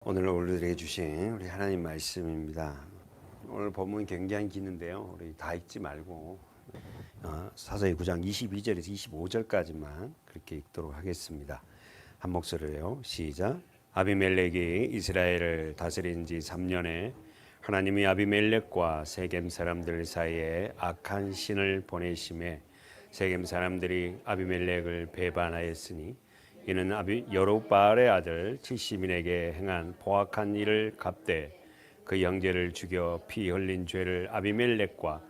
오늘 우리들에게 주신 우리 하나님 말씀입니다. 오늘 본문 굉장히 기는데요. 우리 다 읽지 말고 사사기 9장 22절에서 25절까지만 그렇게 읽도록 하겠습니다. 한 목소리로요. 시작. 아비멜렉이 이스라엘을 다스린 지 3년에 하나님이 아비멜렉과 세겜 사람들 사이에 악한 신을 보내심에 세겜 사람들이 아비멜렉을 배반하였으니 이는 여룹바알의 아들 칠시민에게 행한 포악한 일을 갚되 그 형제를 죽여 피 흘린 죄를 아비멜렉과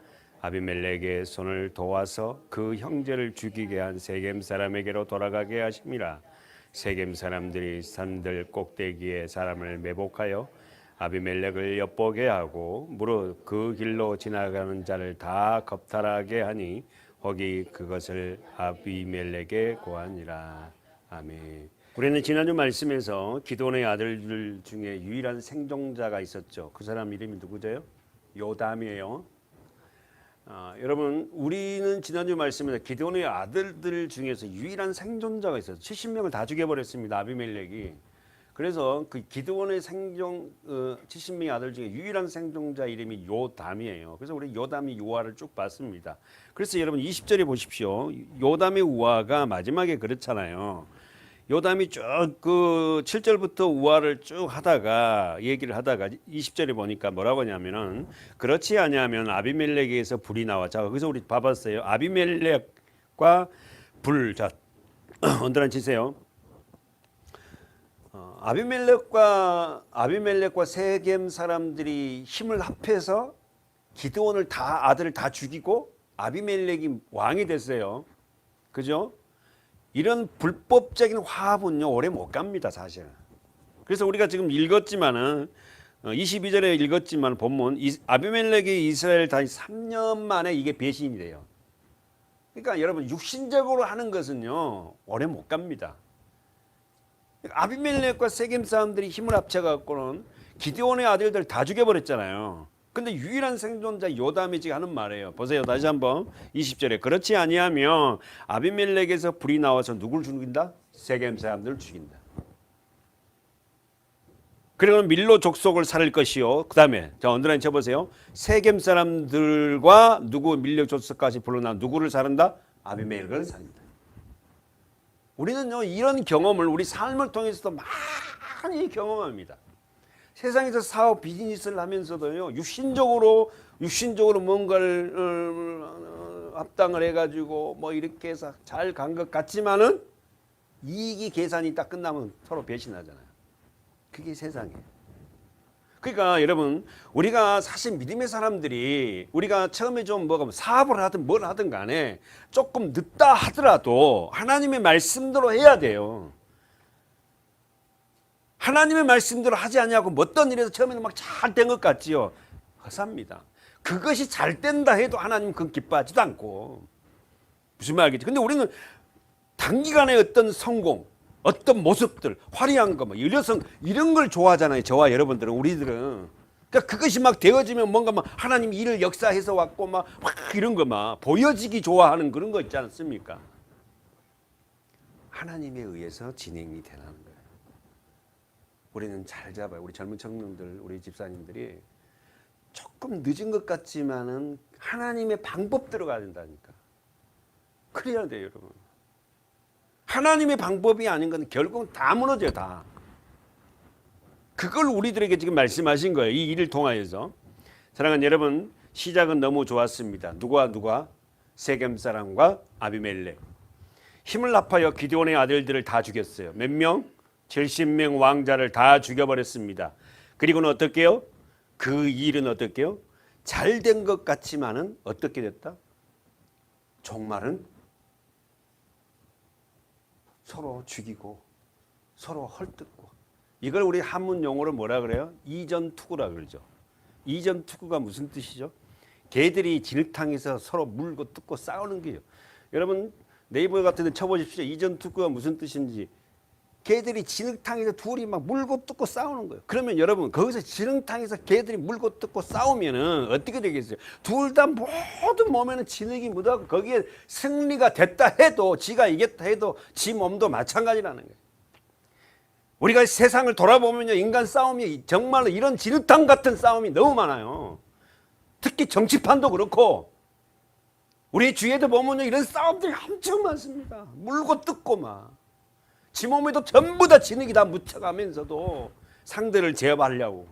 아비멜렉의 손을 도와서 그 형제를 죽이게 한 세겜 사람에게로 돌아가게 하심이라. 세겜 사람들이 산들 꼭대기에 사람을 매복하여 아비멜렉을 엿보게 하고 무릇 그 길로 지나가는 자를 다 겁탈하게 하니 혹이 그것을 아비멜렉에 고하니라. 아멘. 우리는 지난주 말씀에서 기드온의 아들들 중에 유일한 생존자가 있었죠. 그 사람 이름이 누구죠? 요담이에요. 여러분, 우리는 지난주 말씀에서 기드온의 아들들 중에서 유일한 생존자가 있어요. 70명을 다 죽여버렸습니다. 아비멜렉이. 그래서 그 기드온의 70명의 아들 중에 유일한 생존자 이름이 요담이에요. 그래서 우리 요담이 우화를 쭉 봤습니다. 그래서 여러분 20절에 보십시오. 요담의 우화가 마지막에 그렇잖아요. 요담이 쭉 그 7절부터 우화를 쭉 하다가 얘기를 하다가 20절에 보니까 뭐라고 하냐면은 그렇지 아니하면 아비멜렉에게서 불이 나와. 자, 그래서 우리 봐봤어요. 아비멜렉과 불. 자, 언더라인 치세요. 아비멜렉과 세겜 사람들이 힘을 합해서 기드온을 아들을 다 죽이고 아비멜렉이 왕이 됐어요. 그죠? 이런 불법적인 화합은요 오래 못 갑니다, 사실. 그래서 우리가 지금 읽었지만은 22절에 읽었지만 본문 아비멜렉이 이스라엘 다니 3년 만에 이게 배신이 돼요. 그러니까 여러분 육신적으로 하는 것은요 오래 못 갑니다. 아비멜렉과 세겜 사람들이 힘을 합쳐갖고는 기드온의 아들들 다 죽여버렸잖아요. 근데 유일한 생존자 요담이 지금 하는 말이에요. 보세요. 다시 한번 20절에 그렇지 아니하면 아비멜렉에서 불이 나와서 누굴 죽인다? 세겜 사람들을 죽인다. 그리고 밀로 족속을 살릴 것이요. 그 다음에 자 언더라인 쳐보세요. 세겜 사람들과 누구 밀로 족속까지 불러나 누구를 살린다? 아비멜렉을 살린다. 우리는요 이런 경험을 우리 삶을 통해서도 많이 경험합니다. 세상에서 사업 비즈니스를 하면서도요 육신적으로 뭔가를 합당을 해가지고 뭐 이렇게 해서 잘 간 것 같지만은 이익이 계산이 딱 끝나면 서로 배신하잖아요. 그게 세상이에요. 그러니까 여러분 우리가 사실 믿음의 사람들이 우리가 처음에 좀 뭐가 사업을 하든 뭘 하든 간에 조금 늦다 하더라도 하나님의 말씀대로 해야 돼요. 하나님의 말씀대로 하지 않냐고 어떤 일에서 처음에는 막 잘 된 것 같지요. 허사입니다. 그것이 잘 된다 해도 하나님은 그건 기뻐하지도 않고. 무슨 말이겠지? 근데 우리는 단기간에 어떤 성공, 어떤 모습들, 화려한 거, 뭐 여성 이런 걸 좋아하잖아요. 저와 여러분들은 우리들은. 그러니까 그것이 막 되어지면 뭔가 막 하나님 일을 역사해서 왔고 막 이런 거 막 보여지기 좋아하는 그런 거 있지 않습니까? 하나님에 의해서 진행이 되는 거예요. 우리는 잘 잡아요. 우리 젊은 청년들, 우리 집사님들이 조금 늦은 것 같지만은 하나님의 방법대로 가야 된다니까. 그래야 돼요, 여러분. 하나님의 방법이 아닌 건 결국은 다 무너져요, 다. 그걸 우리들에게 지금 말씀하신 거예요. 이 일을 통하여서. 사랑하는 여러분, 시작은 너무 좋았습니다. 누가? 세겜 사람과 아비멜렉. 힘을 합하여 기드온의 아들들을 다 죽였어요. 몇 명? 70명 왕자를 다 죽여버렸습니다. 그리고는 어떻게요? 그 일은 어떻게요? 잘된 것 같지만은 어떻게 됐다? 종말은 서로 죽이고 서로 헐뜯고. 이걸 우리 한문 용어로 뭐라 그래요? 이전투구라 그러죠. 이전투구가 무슨 뜻이죠? 개들이 진흙탕에서 서로 물고 뜯고 싸우는 게요. 여러분 네이버 같은 데 쳐보십시오. 이전투구가 무슨 뜻인지. 개들이 진흙탕에서 둘이 막 물고 뜯고 싸우는 거예요. 그러면 여러분 거기서 진흙탕에서 개들이 물고 뜯고 싸우면은 어떻게 되겠어요? 둘 다 모든 몸에는 진흙이 묻어가고 거기에 승리가 됐다 해도 지가 이겼다 해도 지 몸도 마찬가지라는 거예요. 우리가 세상을 돌아보면요, 인간 싸움이 정말로 이런 진흙탕 같은 싸움이 너무 많아요. 특히 정치판도 그렇고 우리 주위에도 보면요, 이런 싸움들이 엄청 많습니다. 물고 뜯고 막 지 몸에도 전부 다 진흙이 다 묻혀가면서도 상대를 제압하려고.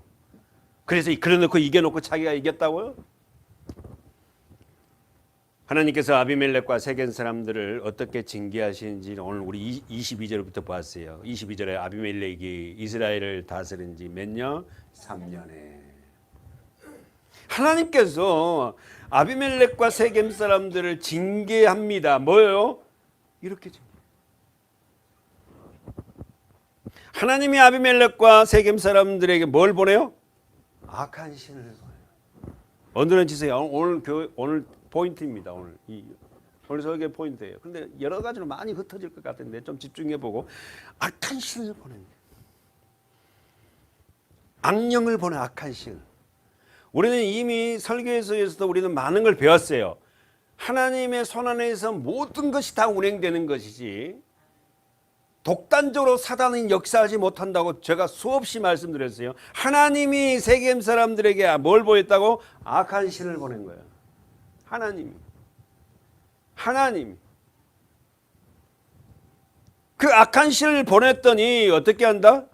그래서 그래놓고 이겨놓고 자기가 이겼다고요? 하나님께서 아비멜렉과 세겜 사람들을 어떻게 징계하시는지 오늘 우리 22절부터 봤어요. 22절에 아비멜렉이 이스라엘을 다스린 지 몇 년? 3년에. 하나님께서 아비멜렉과 세겜 사람들을 징계합니다. 뭐예요? 이렇게 징계. 하나님이 아비멜렉과 세겜 사람들에게 뭘 보내요? 악한 신을 보내요. 오늘은 지세요. 오늘 포인트입니다. 오늘 설교 포인트예요. 근데 여러 가지로 많이 흩어질 것 같은데 좀 집중해 보고 악한 신을 보냅니다. 악령을 보내 악한 신. 우리는 이미 설교에서도 우리는 많은 걸 배웠어요. 하나님의 손 안에서 모든 것이 다 운행되는 것이지 독단적으로 사단은 역사하지 못한다고 제가 수없이 말씀드렸어요. 하나님이 세겜 사람들에게 뭘 보였다고? 악한 신을 보낸 거예요. 하나님이 그 악한 신을 보냈더니 어떻게 한다?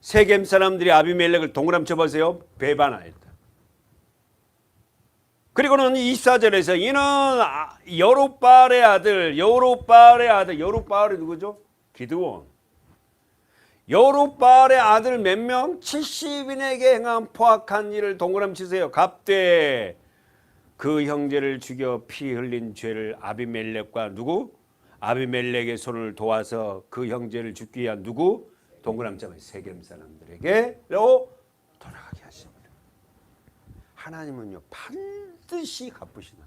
세겜 사람들이 아비멜렉을 동그라미 쳐보세요. 배반하였다. 그리고는 24절에서 이는 여룻바알의 아들, 여룻바알이 누구죠? 기드온. 여룻바알의 아들 몇 명? 70인에게 행한 포악한 일을 동그라미 치세요. 갑되 그 형제를 죽여 피 흘린 죄를 아비멜렉과 누구? 아비멜렉의 손을 도와서 그 형제를 죽기 위한 누구? 동그라미 잡아요. 세겜 사람들에게로 돌아가게 하십니다. 하나님은요 반드시 갚으시는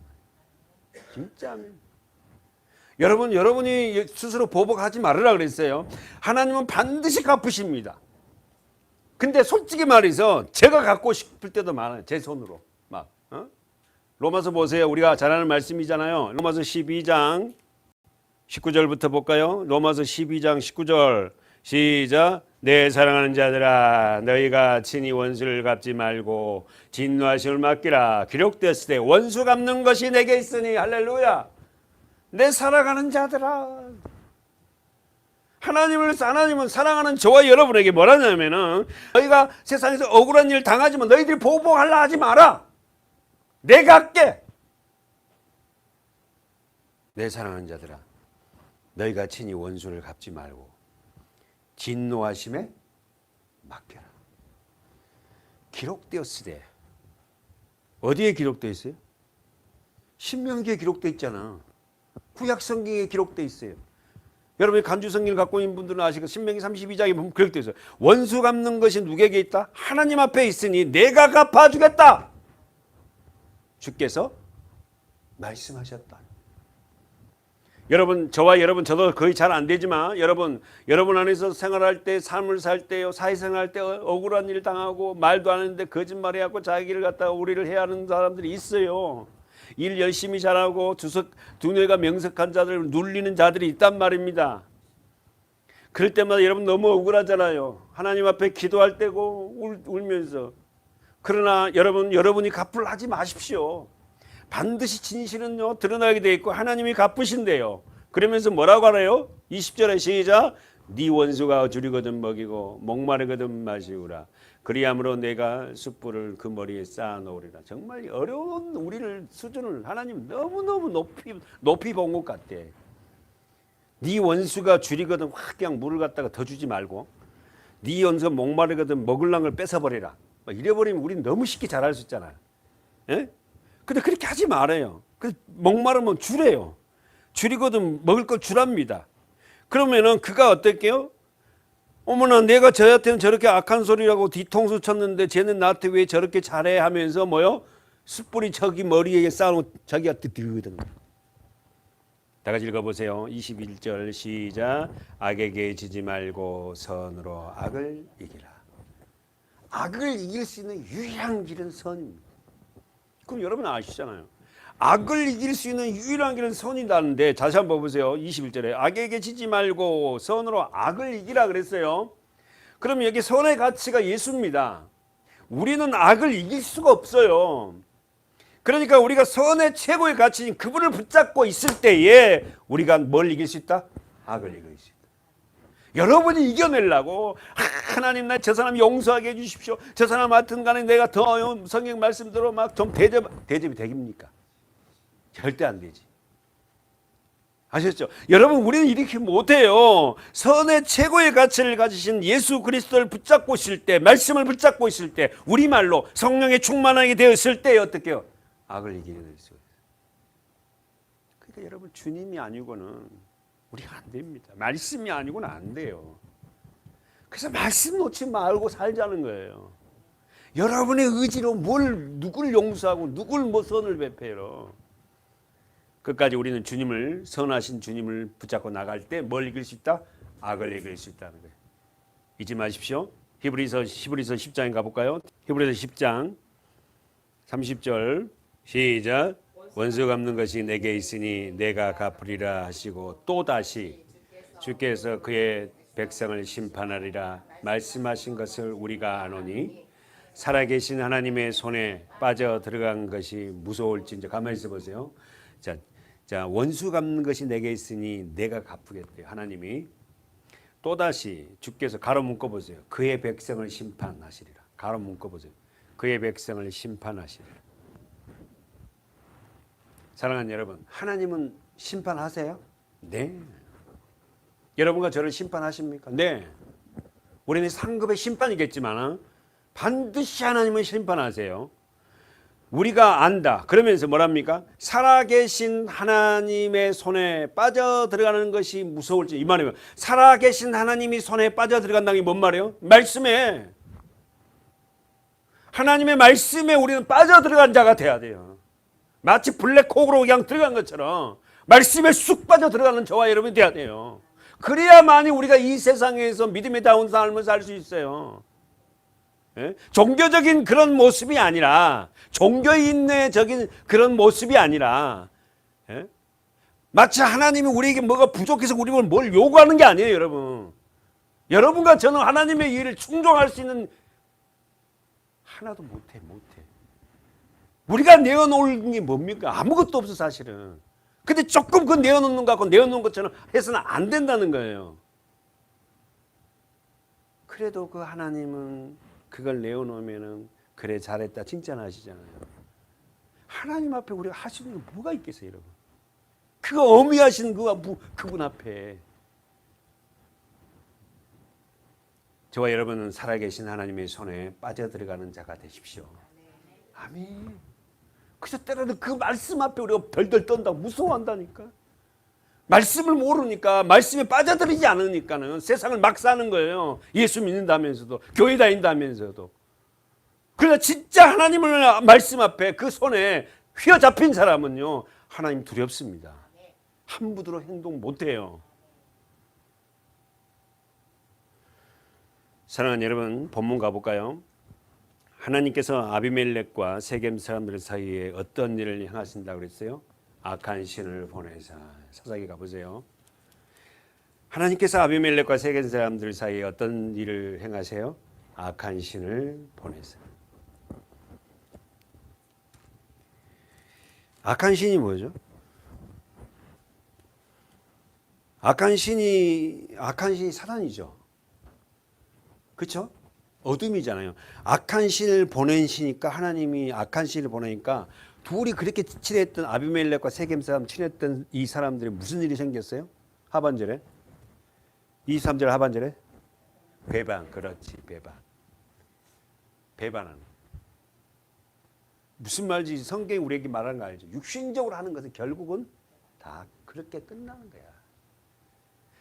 거예요. 진짜면. 여러분이 스스로 보복하지 말으라 그랬어요. 하나님은 반드시 갚으십니다. 근데 솔직히 말해서 제가 갖고 싶을 때도 많아요. 제 손으로 막. 로마서 보세요. 우리가 잘 아는 말씀이잖아요. 로마서 12장 19절부터 볼까요? 로마서 12장 19절 시작. 내 사랑하는 자들아 너희가 친히 원수를 갚지 말고 진노하심을 맡기라. 기록되었을 때 원수 갚는 것이 내게 있으니 할렐루야. 내 사랑하는 자들아. 하나님은 사랑하는 저와 여러분에게 뭐라냐면은 너희가 세상에서 억울한 일 당하지만 너희들이 보복하려 하지 마라. 내가 할게. 내 사랑하는 자들아 너희가 친히 원수를 갚지 말고 진노하심에 맡겨라. 기록되었으되 어디에 기록되어 있어요? 신명기에 기록되어 있잖아. 구약 성경에 기록되어 있어요. 여러분이 간주 성경을 갖고 있는 분들은 아시고 신명기 32장에 보면 기록되어 있어요. 원수 갚는 것이 누구에게 있다? 하나님 앞에 있으니 내가 갚아주겠다. 주께서 말씀하셨다. 여러분 저와 여러분 저도 거의 잘 안 되지만 여러분 안에서 생활할 때 삶을 살 때요 사회생활할 때 억울한 일 당하고 말도 안 하는데 거짓말해갖고 자기를 갖다가 우리를 해야 하는 사람들이 있어요. 일 열심히 잘하고 두뇌가 명석한 자들을 눌리는 자들이 있단 말입니다. 그럴 때마다 여러분 너무 억울하잖아요. 하나님 앞에 기도할 때고 울면서. 그러나 여러분이 갚으려 하지 마십시오. 반드시 진실은요 드러나게 돼 있고 하나님이 갚으신대요. 그러면서 뭐라고 하나요? 20절에 시작. 네 원수가 줄이거든 먹이고 목마르거든 마시우라. 그리함으로 내가 숯불을 그 머리에 쌓아놓으리라. 정말 어려운 우리를 수준을 하나님 너무너무 높이 본 것 같아. 네 원수가 줄이거든 확 그냥 물을 갖다가 더 주지 말고 네 원수가 목마르거든 먹을랑 걸 뺏어버리라. 이래버리면 우리는 너무 쉽게 잘할 수 있잖아요. 예? 근데 그렇게 하지 말아요. 목마르면 주래요. 줄이거든 먹을 걸 주랍니다. 그러면은 그가 어떨게요? 어머나 내가 저한테는 저렇게 악한 소리라고 뒤통수 쳤는데 쟤는 나한테 왜 저렇게 잘해 하면서 뭐요? 숯불이 저기 머리에 쌓아놓고 자기가 뜨거든. 다 같이 읽어보세요. 21절 시작. 악에게 지지 말고 선으로 악을 이기라. 악을 이길 수 있는 유일한 길은 선입니다. 그럼 여러분 아시잖아요. 악을 이길 수 있는 유일한 길은 선이라는데 다시 한번 보세요. 21절에 악에게 지지 말고 선으로 악을 이기라 그랬어요. 그럼 여기 선의 가치가 예수입니다. 우리는 악을 이길 수가 없어요. 그러니까 우리가 선의 최고의 가치인 그분을 붙잡고 있을 때에 우리가 뭘 이길 수 있다? 악을 이길 수 있다. 여러분이 이겨내려고 하나님 나 저 사람 용서하게 해주십시오. 저 사람 하여튼 간에 내가 더 성경 말씀대로 막 좀 대접이 되깁니까? 절대 안 되지. 아셨죠? 여러분 우리는 이렇게 못해요. 선의 최고의 가치를 가지신 예수 그리스도를 붙잡고 있을 때, 말씀을 붙잡고 있을 때, 우리말로 성령에 충만하게 되었을 때 어떻게 해요? 악을 이겨낼 수 있어요. 그러니까 여러분 주님이 아니고는 우리가 안 됩니다. 말씀이 아니고는 안 돼요. 그래서 말씀 놓지 말고 살자는 거예요. 여러분의 의지로 누굴 용서하고 누굴 뭐 선을 베풀어. 끝까지 우리는 주님을, 선하신 주님을 붙잡고 나갈 때 뭘 이길 수 있다? 악을 이길 수 있다는 거예요. 잊지 마십시오. 히브리서 10장에 가볼까요? 히브리서 10장 30절 시작. 원수 갚는 것이 내게 있으니 내가 갚으리라 하시고 또다시 주께서 그의 백성을 심판하리라 말씀하신 것을 우리가 아노니 살아계신 하나님의 손에 빠져 들어간 것이 무서울진저. 가만히 있어 보세요. 자, 원수 갚는 것이 내게 있으니 내가 갚으겠대요. 하나님이 또다시 주께서 가로 묶어 보세요. 그의 백성을 심판하시리라. 가로 묶어 보세요. 그의 백성을 심판하시리라. 사랑하는 여러분, 하나님은 심판하세요? 네. 여러분과 저를 심판하십니까? 네. 우리는 상급의 심판이겠지만 반드시 하나님은 심판하세요. 우리가 안다. 그러면서 뭐랍니까? 살아계신 하나님의 손에 빠져 들어가는 것이 무서울지. 이 말이면 살아계신 하나님이 손에 빠져 들어간다는 게 뭔 말이에요? 말씀에. 하나님의 말씀에 우리는 빠져 들어간 자가 돼야 돼요. 마치 블랙홀로 그냥 들어간 것처럼 말씀에 쑥 빠져 들어가는 저와 여러분이 돼야 돼요. 그래야만이 우리가 이 세상에서 믿음에 다운 삶을 살 수 있어요. 예? 종교적인 그런 모습이 아니라, 종교인내적인 그런 모습이 아니라, 예? 마치 하나님이 우리에게 뭐가 부족해서 우리를 뭘 요구하는 게 아니에요, 여러분. 여러분과 저는 하나님의 일을 충족할 수 있는 하나도 못해. 우리가 내어놓은 게 뭡니까? 아무것도 없어 사실은. 근데 조금 그 내어놓는 것 같고 내어놓은 것처럼 해서는 안 된다는 거예요. 그래도 그 하나님은 그걸 내어놓으면은 그래 잘했다 칭찬하시잖아요. 하나님 앞에 우리가 하시는 게 뭐가 있겠어요, 여러분? 그거 어미하신 그분 앞에. 저와 여러분은 살아계신 하나님의 손에 빠져들어가는 자가 되십시오. 아멘. 그래서 때로는 그 말씀 앞에 우리가 덜덜 떤다고 무서워한다니까. 말씀을 모르니까, 말씀에 빠져들이지 않으니까는 세상을 막 사는 거예요. 예수 믿는다면서도, 교회 다닌다면서도. 그러나 진짜 하나님을 말씀 앞에 그 손에 휘어잡힌 사람은요, 하나님 두렵습니다. 함부로 행동 못해요. 사랑하는 여러분, 본문 가볼까요? 하나님께서 아비멜렉과 세겜 사람들 사이에 어떤 일을 행하신다고 그랬어요? 악한 신을 보내사. 사사기 가보세요. 하나님께서 아비멜렉과 세겜 사람들 사이에 어떤 일을 행하세요? 악한 신을 보내사. 악한 신이 뭐죠? 악한 신이 사단이죠. 그렇죠? 어둠이잖아요. 악한 신을 보낸 신이니까 하나님이 악한 신을 보내니까 둘이 그렇게 친했던 아비멜렉과 세겜 사람 친했던 이 사람들이 무슨 일이 생겼어요? 하반절에 23절 하반절에 배반. 그렇지, 배반하는. 무슨 말인지 성경이 우리에게 말하는 거 알죠? 육신적으로 하는 것은 결국은 다 그렇게 끝나는 거야.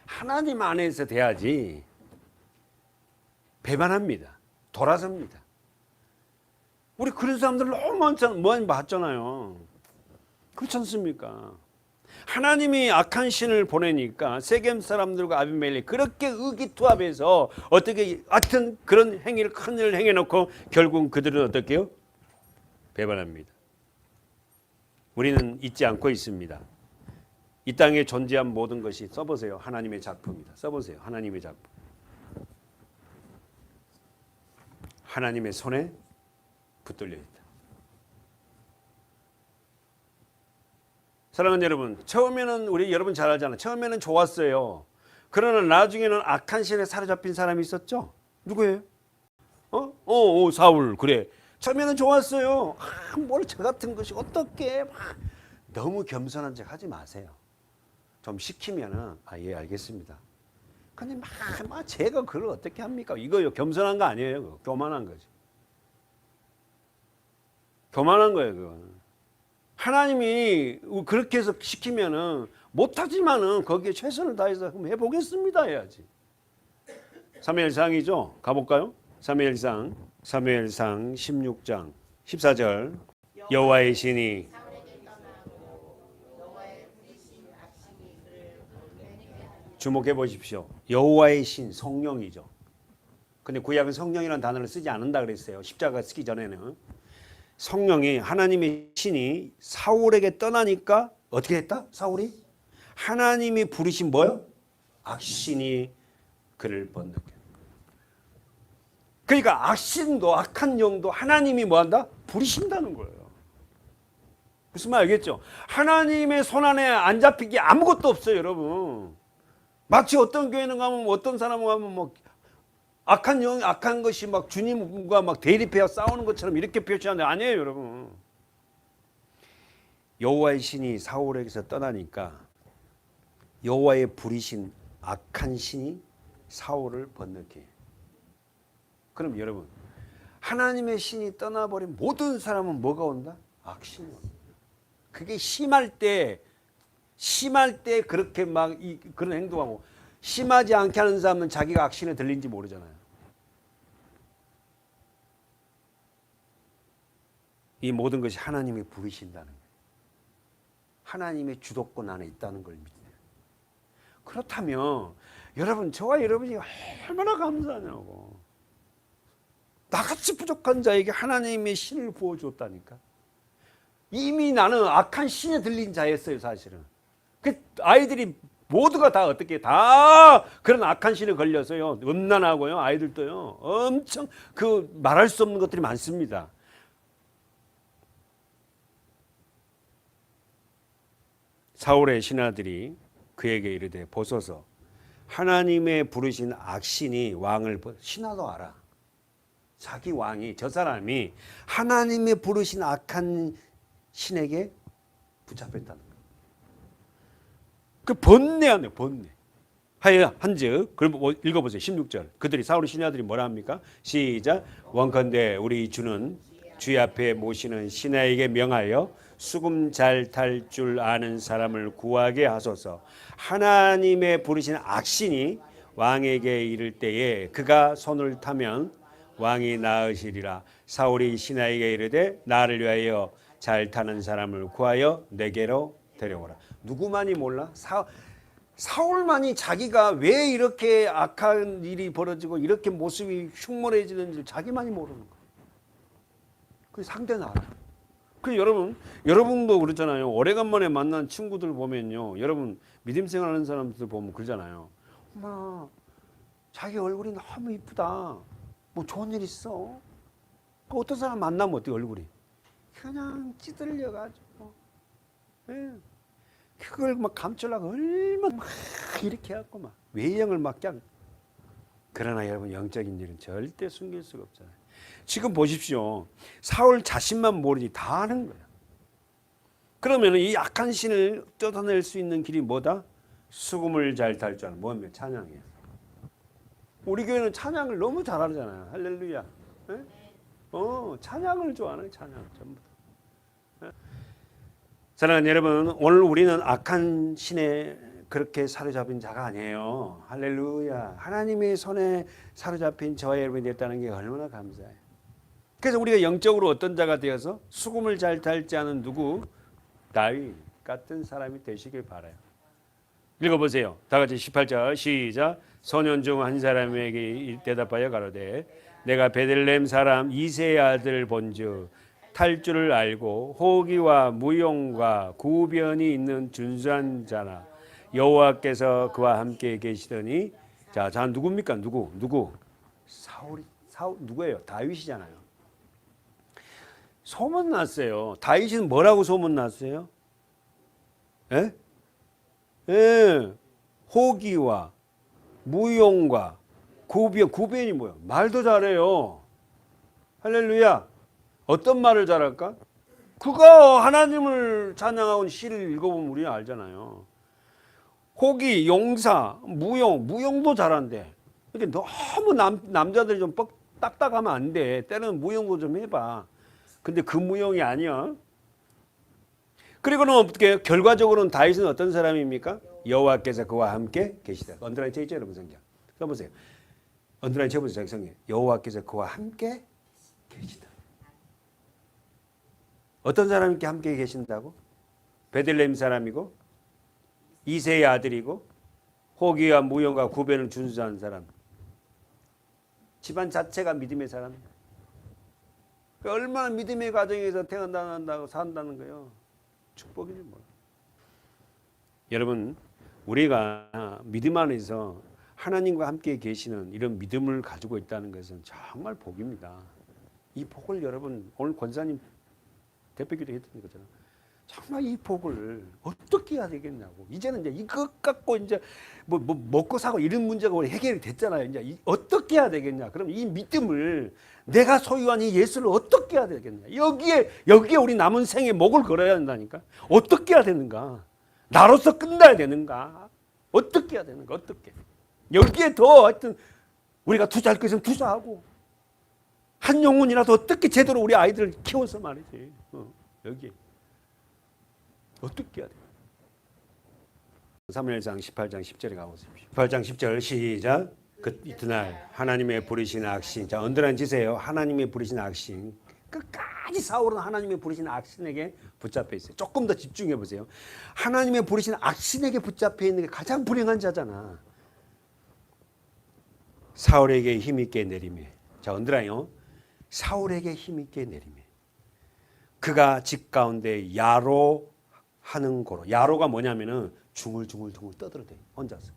하나님 안에서 돼야지. 배반합니다. 돌아섭니다. 우리 그런 사람들 너무 많이 봤잖아요. 그렇지 않습니까? 하나님이 악한 신을 보내니까 세겜 사람들과 아비멜렉 그렇게 의기투합해서 어떻게 하여튼 그런 행위를 큰 일을 행해놓고 결국 그들은 어떻게 해요? 배반합니다. 우리는 잊지 않고 있습니다. 이 땅에 존재한 모든 것이 써보세요. 하나님의 작품이다. 써보세요. 하나님의 작품. 하나님의 손에 붙들려 있다. 사랑하는 여러분, 처음에는 우리 여러분 잘 알잖아요. 처음에는 좋았어요. 그러나 나중에는 악한 신에 사로잡힌 사람이 있었죠. 누구예요? 사울. 그래. 처음에는 좋았어요. 뭘 저 같은 것이 어떻게 너무 겸손한 척 하지 마세요. 좀 시키면은 예 알겠습니다. 근데 막 제가 그걸 어떻게 합니까? 이거요 겸손한 거 아니에요. 그거. 교만한 거지. 교만한 거예요. 그거는. 하나님이 그렇게 해서 시키면은 못하지만은 거기에 최선을 다해서 한번 해보겠습니다 해야지. 사무엘상이죠. 가볼까요? 사무엘상 16장 14절. 여호와의 신이 주목해 보십시오. 여호와의 신 성령이죠. 근데 구약은 성령이라는 단어를 쓰지 않는다 그랬어요. 십자가 쓰기 전에는. 성령이 하나님의 신이 사울에게 떠나니까 어떻게 했다? 사울이 하나님이 부르신 뭐요? 악신이 그를 번득해. 그러니까 악신도 악한 영도 하나님이 뭐한다? 부르신다는 거예요. 무슨 말 알겠죠? 하나님의 손안에 안 잡히기 아무것도 없어요, 여러분. 마치 어떤 교회는 가면 어떤 사람은 가면 뭐 악한 영, 악한 것이 막 주님과 막 대립해야 싸우는 것처럼 이렇게 표시하는데 아니에요, 여러분. 여호와의 신이 사울에게서 떠나니까 여호와의 부리신 악한 신이 사울을 번뇌케. 그럼 여러분, 하나님의 신이 떠나버린 모든 사람은 뭐가 온다? 악신이 온다. 그게 심할 때 그렇게 막 그런 행동하고 심하지 않게 하는 사람은 자기가 악신에 들린지 모르잖아요. 이 모든 것이 하나님이 부르신다는 거예요. 하나님의 주도권 안에 있다는 걸 믿어요. 그렇다면 여러분, 저와 여러분이 얼마나 감사하냐고. 나같이 부족한 자에게 하나님의 신을 부어주었다니까. 이미 나는 악한 신에 들린 자였어요, 사실은. 그 아이들이 모두가 다 어떻게 다 그런 악한 신에 걸려서요. 음란하고요. 아이들도요. 엄청 그 말할 수 없는 것들이 많습니다. 사울의 신하들이 그에게 이르되 보소서 하나님의 부르신 악신이 왕을 신하도 알아. 자기 왕이 저 사람이 하나님의 부르신 악한 신에게 붙잡혔다는 거예요. 그 번뇌하네, 번뇌. 하여 한즉, 그럼 읽어보세요. 16절. 그들이 사울의 신하들이 뭐라 합니까? 시작. 원컨대 우리 주는 주의 앞에 모시는 신하에게 명하여 수금 잘 탈 줄 아는 사람을 구하게 하소서. 하나님의 부르신 악신이 왕에게 이를 때에 그가 손을 타면 왕이 나으시리라. 사울이 신하에게 이르되 나를 위하여 잘 타는 사람을 구하여 내게로 데려오라. 누구만이 몰라? 사울만이 자기가 왜 이렇게 악한 일이 벌어지고 이렇게 모습이 흉물해지는지 자기만이 모르는 거예요. 그 상대는 알아. 그 여러분도 그렇잖아요. 오래간만에 만난 친구들 보면요. 여러분 믿음 생활하는 사람들 보면 그러잖아요. 엄마, 자기 얼굴이 너무 이쁘다. 뭐 좋은 일 있어? 어떤 사람 만나면 어때 얼굴이? 그냥 찌들려가지고. 예. 그걸 막 감추려고 얼마나 막 이렇게 해갖고 막 외형을 막 그냥. 그러나 여러분 영적인 일은 절대 숨길 수가 없잖아요. 지금 보십시오. 사울 자신만 모르지 다 아는 거야. 그러면 이 악한 신을 뜯어낼 수 있는 길이 뭐다? 수금을 잘 탈 줄 아는 뭐면 찬양이에요. 우리 교회는 찬양을 너무 잘하잖아요. 할렐루야. 네? 찬양을 좋아하는 찬양 전부 다. 사랑하는 여러분, 오늘 우리는 악한 신에 그렇게 사로잡힌 자가 아니에요. 할렐루야. 하나님의 손에 사로잡힌 저와 여러분이 됐다는 게 얼마나 감사해요. 그래서 우리가 영적으로 어떤 자가 되어서 수금을 잘 탈지 않은 누구? 다윗 같은 사람이 되시길 바라요. 읽어보세요. 다 같이 18절 시작. 소년 중 한 사람에게 대답하여 가로되 내가 베들레헴 사람 이새의 아들을 본즉 탈 줄을 알고 호기와 무용과 구변이 있는 준수한 자나 사울께서 그와 함께 계시더니 자 누굽니까? 누구? 누구예요? 다윗이잖아요. 소문났어요. 다윗은 뭐라고 소문났어요? 예? 예. 호기와 무용과 구변이 뭐예요? 말도 잘해요. 할렐루야. 어떤 말을 잘할까? 그거 하나님을 찬양하고 시를 읽어보면 우리는 알잖아요. 호기, 용사, 무용도 잘한대. 이렇게 너무 남자들이 좀 딱딱하면 안 돼. 때로는 무용도 좀 해봐. 근데 그 무용이 아니야. 그리고는 어떻게 결과적으로는 다윗은 어떤 사람입니까? 여호와께서 그와 함께 계시다. 언더라인 쳐 있죠, 여러분 성경. 써보세요. 언더라인 쳐보세요, 성경. 여호와께서 그와 함께 계시다. 어떤 사람이 함께 계신다고? 베들레헴 사람이고 이새의 아들이고 호기와 무용과 구변을 준수한 사람. 집안 자체가 믿음의 사람. 얼마나 믿음의 가정에서 태어난다고 산다는 거예요. 축복이지 뭐. 여러분, 우리가 믿음 안에서 하나님과 함께 계시는 이런 믿음을 가지고 있다는 것은 정말 복입니다. 이 복을 여러분 오늘 권사님 대표기도 했던 거잖아요. 정말 이 복을 어떻게 해야 되겠냐고. 이제는 이제 이것 갖고 이제 뭐 먹고 사고 이런 문제가 해결이 됐잖아요. 이제 어떻게 해야 되겠냐. 그럼 이 믿음을 내가 소유한 이 예수를 어떻게 해야 되겠냐. 여기에 우리 남은 생에 목을 걸어야 한다니까. 어떻게 해야 되는가. 나로서 끝나야 되는가. 어떻게 해야 되는가. 어떻게. 여기에 더 하여튼 우리가 투자할 것은 투자하고 한 영혼이라도 어떻게 제대로 우리 아이들을 키워서 말이지. 여기. 어떻게 해야 돼? 사무엘상 18장 10절에 가보십시오. 18장 10절 시작. 이튿날 하나님의 부르신 악신. 자, 언더라인 지세요. 하나님의 부르신 악신. 끝까지 사울은 하나님의 부르신 악신에게 붙잡혀 있어요. 조금 더 집중해 보세요. 하나님의 부르신 악신에게 붙잡혀 있는 게 가장 불행한 자잖아. 사울에게 힘있게 내리매. 자, 언더라인요. 사울에게 힘있게 내리매. 그가 집 가운데 야로 하는 고로. 야로가 뭐냐면은 중얼중얼 떠들어대. 혼자서.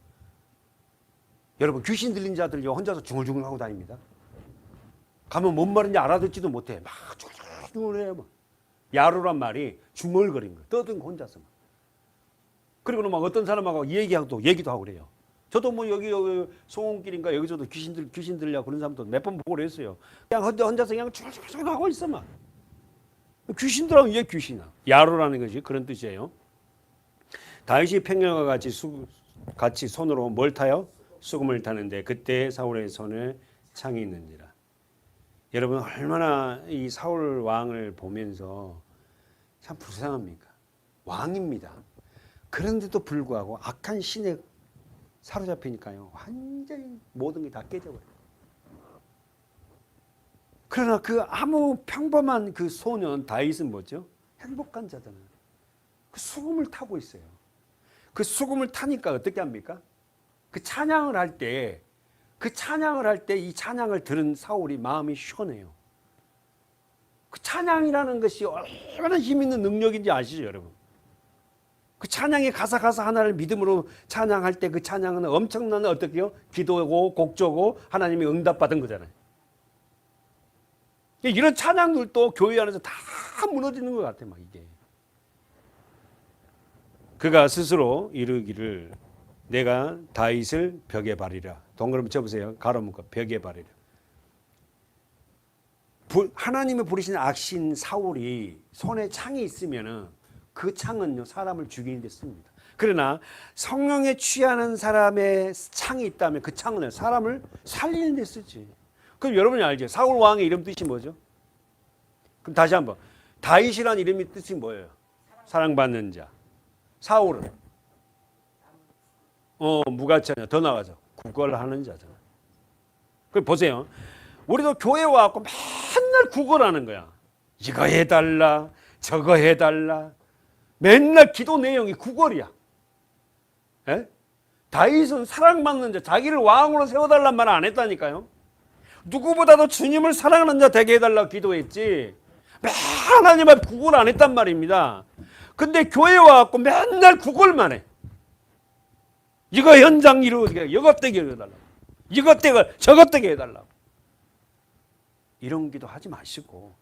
여러분 귀신 들린 자들 혼자서 중얼중얼 하고 다닙니다. 가면 뭔 말인지 알아듣지도 못해. 막 중얼중얼해. 막. 야로란 말이 중얼거리는 거예요. 떠든 거 혼자서. 그리고는 막 어떤 사람하고 얘기도 하고 그래요. 저도 뭐 여기 송원길인가 여기서도 귀신 들려고 그런 사람도 몇 번 보고 그랬어요. 그냥 혼자서 그냥 중얼중얼 하고 있어 막. 귀신들하고 이게 귀신이야. 야로라는 것이 그런 뜻이에요. 다윗이 평년과 같이 손으로 뭘 타요? 수금을 타는데 그때 사울의 손에 창이 있는지라. 여러분 얼마나 이 사울 왕을 보면서 참 불쌍합니까? 왕입니다. 그런데도 불구하고 악한 신에 사로잡히니까요. 완전히 모든 게 다 깨져버려요. 그러나 그 아무 평범한 그 소년 다윗은 뭐죠? 행복한 자잖아요. 그 수금을 타고 있어요. 그 수금을 타니까 어떻게 합니까? 그 찬양을 할 때 이 찬양을 들은 사울이 마음이 시원해요. 그 찬양이라는 것이 얼마나 힘 있는 능력인지 아시죠, 여러분? 그 찬양의 가사 하나를 믿음으로 찬양할 때 그 찬양은 엄청난 어떻게요? 기도고 곡조고 하나님이 응답받은 거잖아요. 이런 찬양들도 교회 안에서 다 무너지는 것 같아요, 막 이게. 그가 스스로 이르기를 내가 다윗을 벽에 바리라. 동그라미 쳐보세요. 가로문과 벽에 바리라. 하나님의 부르신 악신 사울이 손에 창이 있으면은 그 창은요 사람을 죽이는 데 씁니다. 그러나 성령에 취하는 사람의 창이 있다면 그 창은 사람을 살리는 데 쓰지. 그럼 여러분이 알죠? 사울 왕의 이름 뜻이 뭐죠? 그럼 다시 한번 다윗이라는 이름의 뜻이 뭐예요? 사랑받는 자. 사울은 무가차냐 더 나가죠. 구걸하는 자잖아. 그럼 보세요. 우리도 교회 와갖고 맨날 구걸하는 거야. 이거 해달라, 저거 해달라. 맨날 기도 내용이 구걸이야. 에? 다윗은 사랑받는 자, 자기를 왕으로 세워달란 말 안 했다니까요. 누구보다도 주님을 사랑하는 자 되게 해달라고 기도했지. 하나님 앞에 구걸 안 했단 말입니다. 근데 교회 와갖고 맨날 구걸만 해. 이거 현장 이루어지게, 이것 되게 해달라고. 이것 되게, 저것 되게 해달라고. 이런 기도 하지 마시고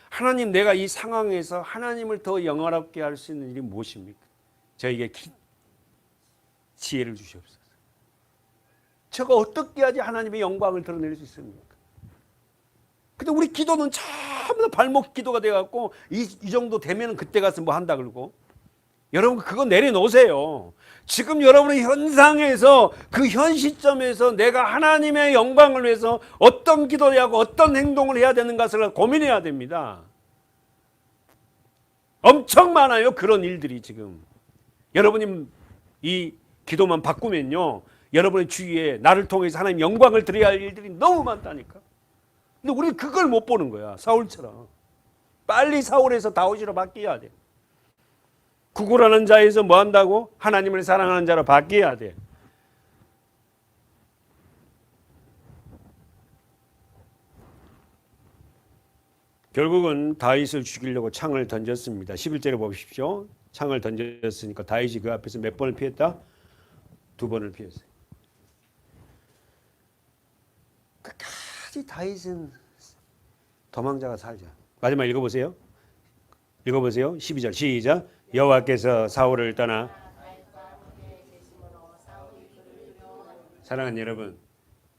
하나님, 내가 이 상황에서 하나님을 더 영화롭게 할 수 있는 일이 무엇입니까? 저에게 지혜를 주시옵소서. 제가 어떻게 해야지 하나님의 영광을 드러낼 수 있습니까? 근데 우리 기도는 전부 발목 기도가 돼갖고 이 정도 되면 그때 가서 뭐 한다 그러고. 여러분 그거 내려놓으세요. 지금 여러분의 현상에서 그 현 시점에서 내가 하나님의 영광을 위해서 어떤 기도를 하고 어떤 행동을 해야 되는 것을 고민해야 됩니다. 엄청 많아요. 그런 일들이 지금. 여러분이 이 기도만 바꾸면요, 여러분의 주위에 나를 통해서 하나님 영광을 드려야 할 일들이 너무 많다니까. 근데 우리는 그걸 못 보는 거야. 사울처럼. 빨리 사울에서 다윗으로 바뀌어야 돼. 구걸하는 자에서 뭐 한다고? 하나님을 사랑하는 자로 바뀌어야 돼. 결국은 다윗을 죽이려고 창을 던졌습니다. 11절에 보십시오. 창을 던졌으니까 다윗이 그 앞에서 몇 번을 피했다? 2번을 피했어요. 끝까지 다윗은 도망자가 살자. 마지막 읽어보세요. 12절 시작. 여호와께서 사울을 떠나. 사랑하는 여러분,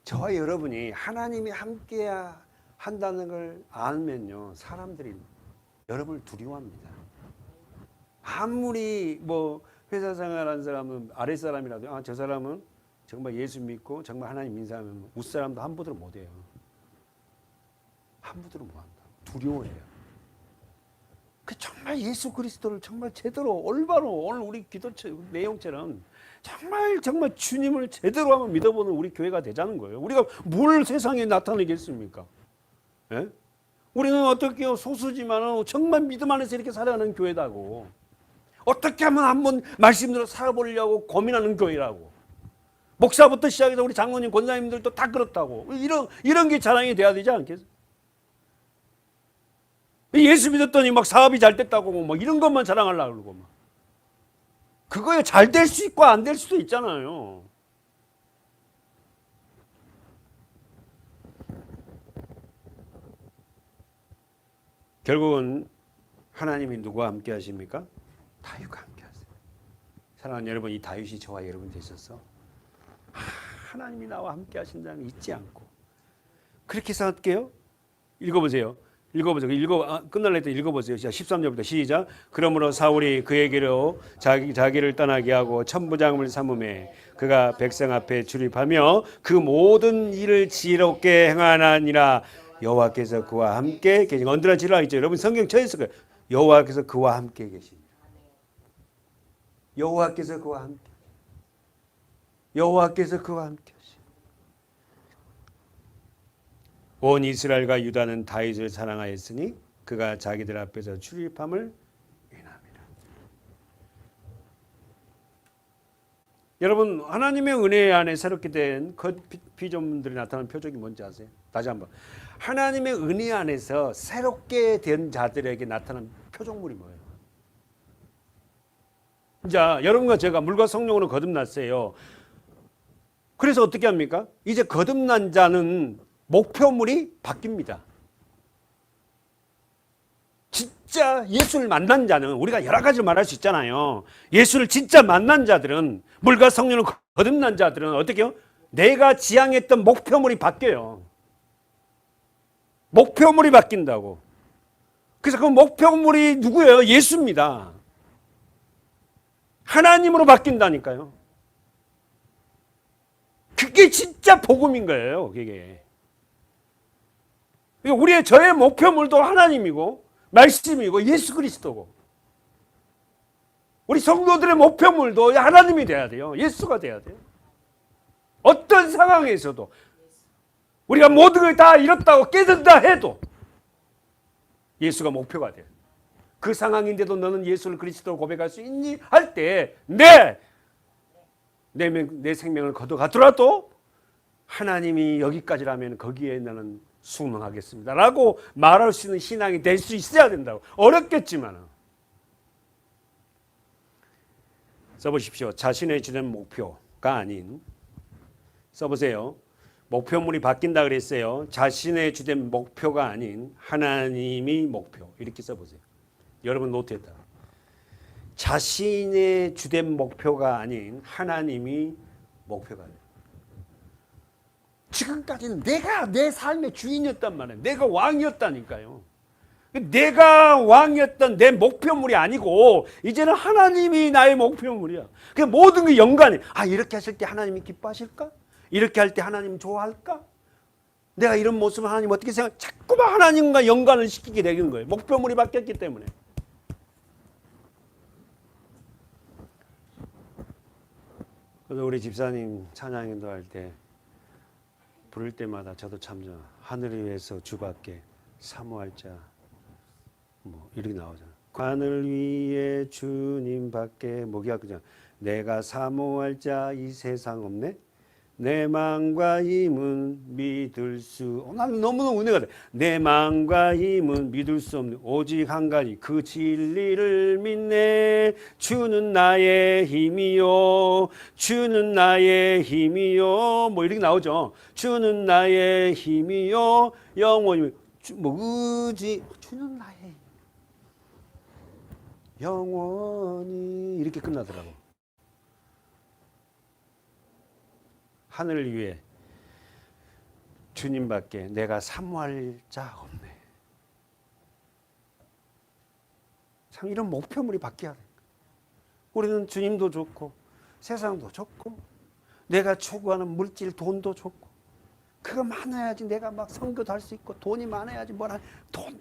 저와 여러분이 하나님이 함께 한다는 걸 알면요, 사람들이 여러분을 두려워합니다. 아무리 뭐 회사 생활하는 사람은 아랫사람이라도 저 사람은 정말 예수 믿고 정말 하나님 믿는 사람은 윗사람도 함부로 못해요. 함부로 못한다. 두려워해요. 그 정말 예수 그리스도를 정말 제대로 올바로 오늘 우리 기도 내용처럼 정말 주님을 제대로 한번 믿어보는 우리 교회가 되자는 거예요. 우리가 뭘 세상에 나타내겠습니까? 예? 우리는 어떻게요? 소수지만 정말 믿음 안에서 이렇게 살아가는 교회다고. 어떻게 하면 한번 말씀대로 살아보려고 고민하는 교회라고. 목사부터 시작해서 우리 장로님, 권사님들도 다 그렇다고. 이런 게 자랑이 돼야 되지 않겠어요? 예수 믿었더니 막 사업이 잘 됐다고 막 이런 것만 자랑하려고 그러고 막. 그거에 잘 될 수 있고 안 될 수도 있잖아요. 결국은 하나님이 누구와 함께 하십니까? 다윗과 함께 하세요. 사랑하는 여러분, 이 다윗이 저와 여러분 되셔서 하나님이 나와 함께 하신다는 걸 잊지 않고 그렇게 생각할게요. 읽어보세요. 끝날래 때 읽어보세요. 13절부터 시작. 그러므로 사울이 그에게로 자기를 떠나게 하고 천부장을 삼음에 그가 백성 앞에 출입하며 그 모든 일을 지혜롭게 행하나니라. 여호와께서 그와 함께 계신. 언제나 지랄하겠죠. 여러분 성경 쳐있을 거예요. 여호와께서 그와 함께 계십니다. 여호와께서 그와 함께. 여호와께서 그와 함께 하십니다. 온 이스라엘과 유다는 다윗을 사랑하였으니 그가 자기들 앞에서 출입함을 인합니다. 여러분, 하나님의 은혜 안에 새롭게 된 피조물들이 나타나는 표적이 뭔지 아세요? 다시 한번. 하나님의 은혜 안에서 새롭게 된 자들에게 나타나는 표적물이 뭐예요? 자, 여러분과 제가 물과 성령으로 거듭났어요. 그래서 어떻게 합니까? 이제 거듭난 자는 목표물이 바뀝니다. 진짜 예수를 만난 자는 우리가 여러 가지로 말할 수 있잖아요. 예수를 진짜 만난 자들은, 물과 성령을 거듭난 자들은 어떻게 해요? 내가 지향했던 목표물이 바뀌어요. 목표물이 바뀐다고. 그래서 그 목표물이 누구예요? 예수입니다. 하나님으로 바뀐다니까요. 그게 진짜 복음인 거예요. 그게. 저의 목표물도 하나님이고 말씀이고 예수 그리스도고, 우리 성도들의 목표물도 하나님이 돼야 돼요. 예수가 돼야 돼요. 어떤 상황에서도 우리가 모든 걸 다 잃었다고 깨진다 해도 예수가 목표가 돼요. 그 상황인데도 너는 예수를 그리스도로 고백할 수 있니? 할 때 내 생명을 걷어가더라도 하나님이 여기까지라면 거기에 나는 순응하겠습니다 라고 말할 수 있는 신앙이 될 수 있어야 된다고. 어렵겠지만 써보십시오. 자신의 주된 목표가 아닌, 써보세요. 목표물이 바뀐다 그랬어요. 자신의 주된 목표가 아닌 하나님이 목표. 이렇게 써보세요. 여러분 노트했다. 자신의 주된 목표가 아닌 하나님이 목표가 돼요. 지금까지는 내가 내 삶의 주인이었단 말이에요. 내가 왕이었다니까요. 내가 왕이었던 내 목표물이 아니고 이제는 하나님이 나의 목표물이야. 그 모든 게 연관이. 이렇게 하실 때 하나님이 기뻐하실까? 이렇게 할 때 하나님 좋아할까? 내가 이런 모습을 하나님 어떻게 생각? 자꾸만 하나님과 연관을 시키게 되는 거예요. 목표물이 바뀌었기 때문에. 그래서 우리 집사님 찬양인도 할 때 부를 때마다 저도 참 하늘 위에서 주밖에 사모할 자 뭐 이렇게 나오잖아. 하늘 위에 주님밖에 뭐야 그냥 내가 사모할 자 이 세상 없네. 내 마음과 힘은 믿을 수. 나는 너무너무 은혜가 돼. 내 마음과 힘은 믿을 수 없는 오직 한 가지 그 진리를 믿네. 주는 나의 힘이요. 주는 나의 힘이요. 뭐 이렇게 나오죠. 주는 나의 힘이요. 영원히 뭐 의지. 주는 나의 힘. 영원히 이렇게 끝나더라고. 하늘 위에 주님밖에 내가 사모할 자 없네. 참 이런 목표물이 바뀌어야 돼. 우리는 주님도 좋고 세상도 좋고 내가 추구하는 물질 돈도 좋고 그거 많아야지 내가 막 선교도 할 수 있고 돈이 많아야지 뭐라 돈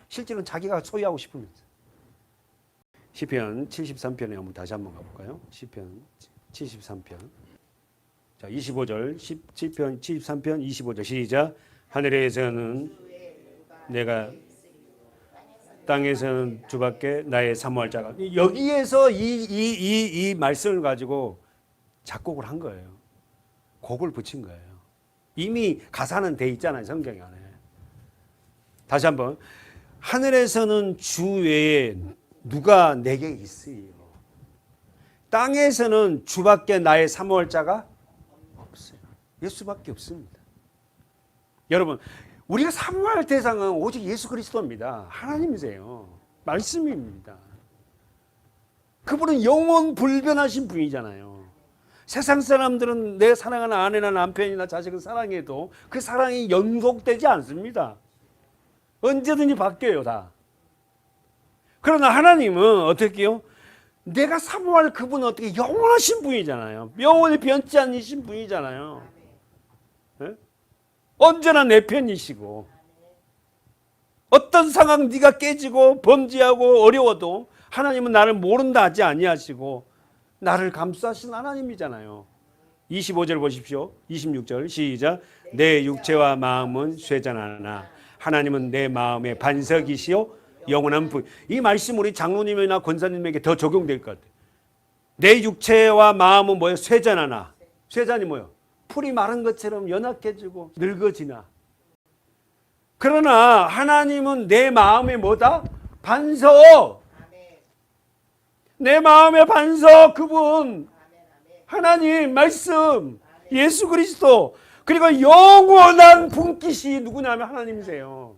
실제로는 자기가 소유하고 싶으면서. 시편 73편에 한번 다시 한번 가볼까요? 시편 73편. 자, 25절, 시편 73편 25절 시작. 하늘에서는 내가 땅에서는 주밖에 나의 사모할 자가. 여기에서 이 말씀을 가지고 작곡을 한 거예요. 곡을 붙인 거예요. 이미 가사는 돼 있잖아요, 성경 안에. 다시 한번. 하늘에서는 주 외에 누가 내게 있으요. 땅에서는 주밖에 나의 사모할 자가 없어요. 예수밖에 없습니다. 여러분, 우리가 사모할 대상은 오직 예수 그리스도입니다. 하나님이세요. 말씀입니다. 그분은 영원 불변하신 분이잖아요. 세상 사람들은 내 사랑하는 아내나 남편이나 자식을 사랑해도 그 사랑이 연속되지 않습니다. 언제든지 바뀌어요, 다. 그러나 하나님은 어떻게 해요? 내가 사모할 그분은 어떻게 영원하신 분이잖아요. 영원히 변치 않으신 분이잖아요. 네? 언제나 내 편이시고 어떤 상황 네가 깨지고 번지하고 어려워도 하나님은 나를 모른다 하지 아니하시고 나를 감싸신 하나님이잖아요. 25절 보십시오. 26절 시작. 내 육체와 마음은 쇠잔하나 하나님은 내 마음의 반석이시요 영원한 분. 이 말씀 우리 장로님이나 권사님에게 더 적용될 것 같아요. 내 육체와 마음은 뭐예요? 쇠잔하나. 쇠잔이 뭐예요? 풀이 마른 것처럼 연약해지고 늙어지나. 그러나 하나님은 내 마음의 뭐다? 반석. 내 마음의 반석 그분. 하나님 말씀. 예수 그리스도. 그리고 영원한 분깃이 누구냐면 하나님이세요.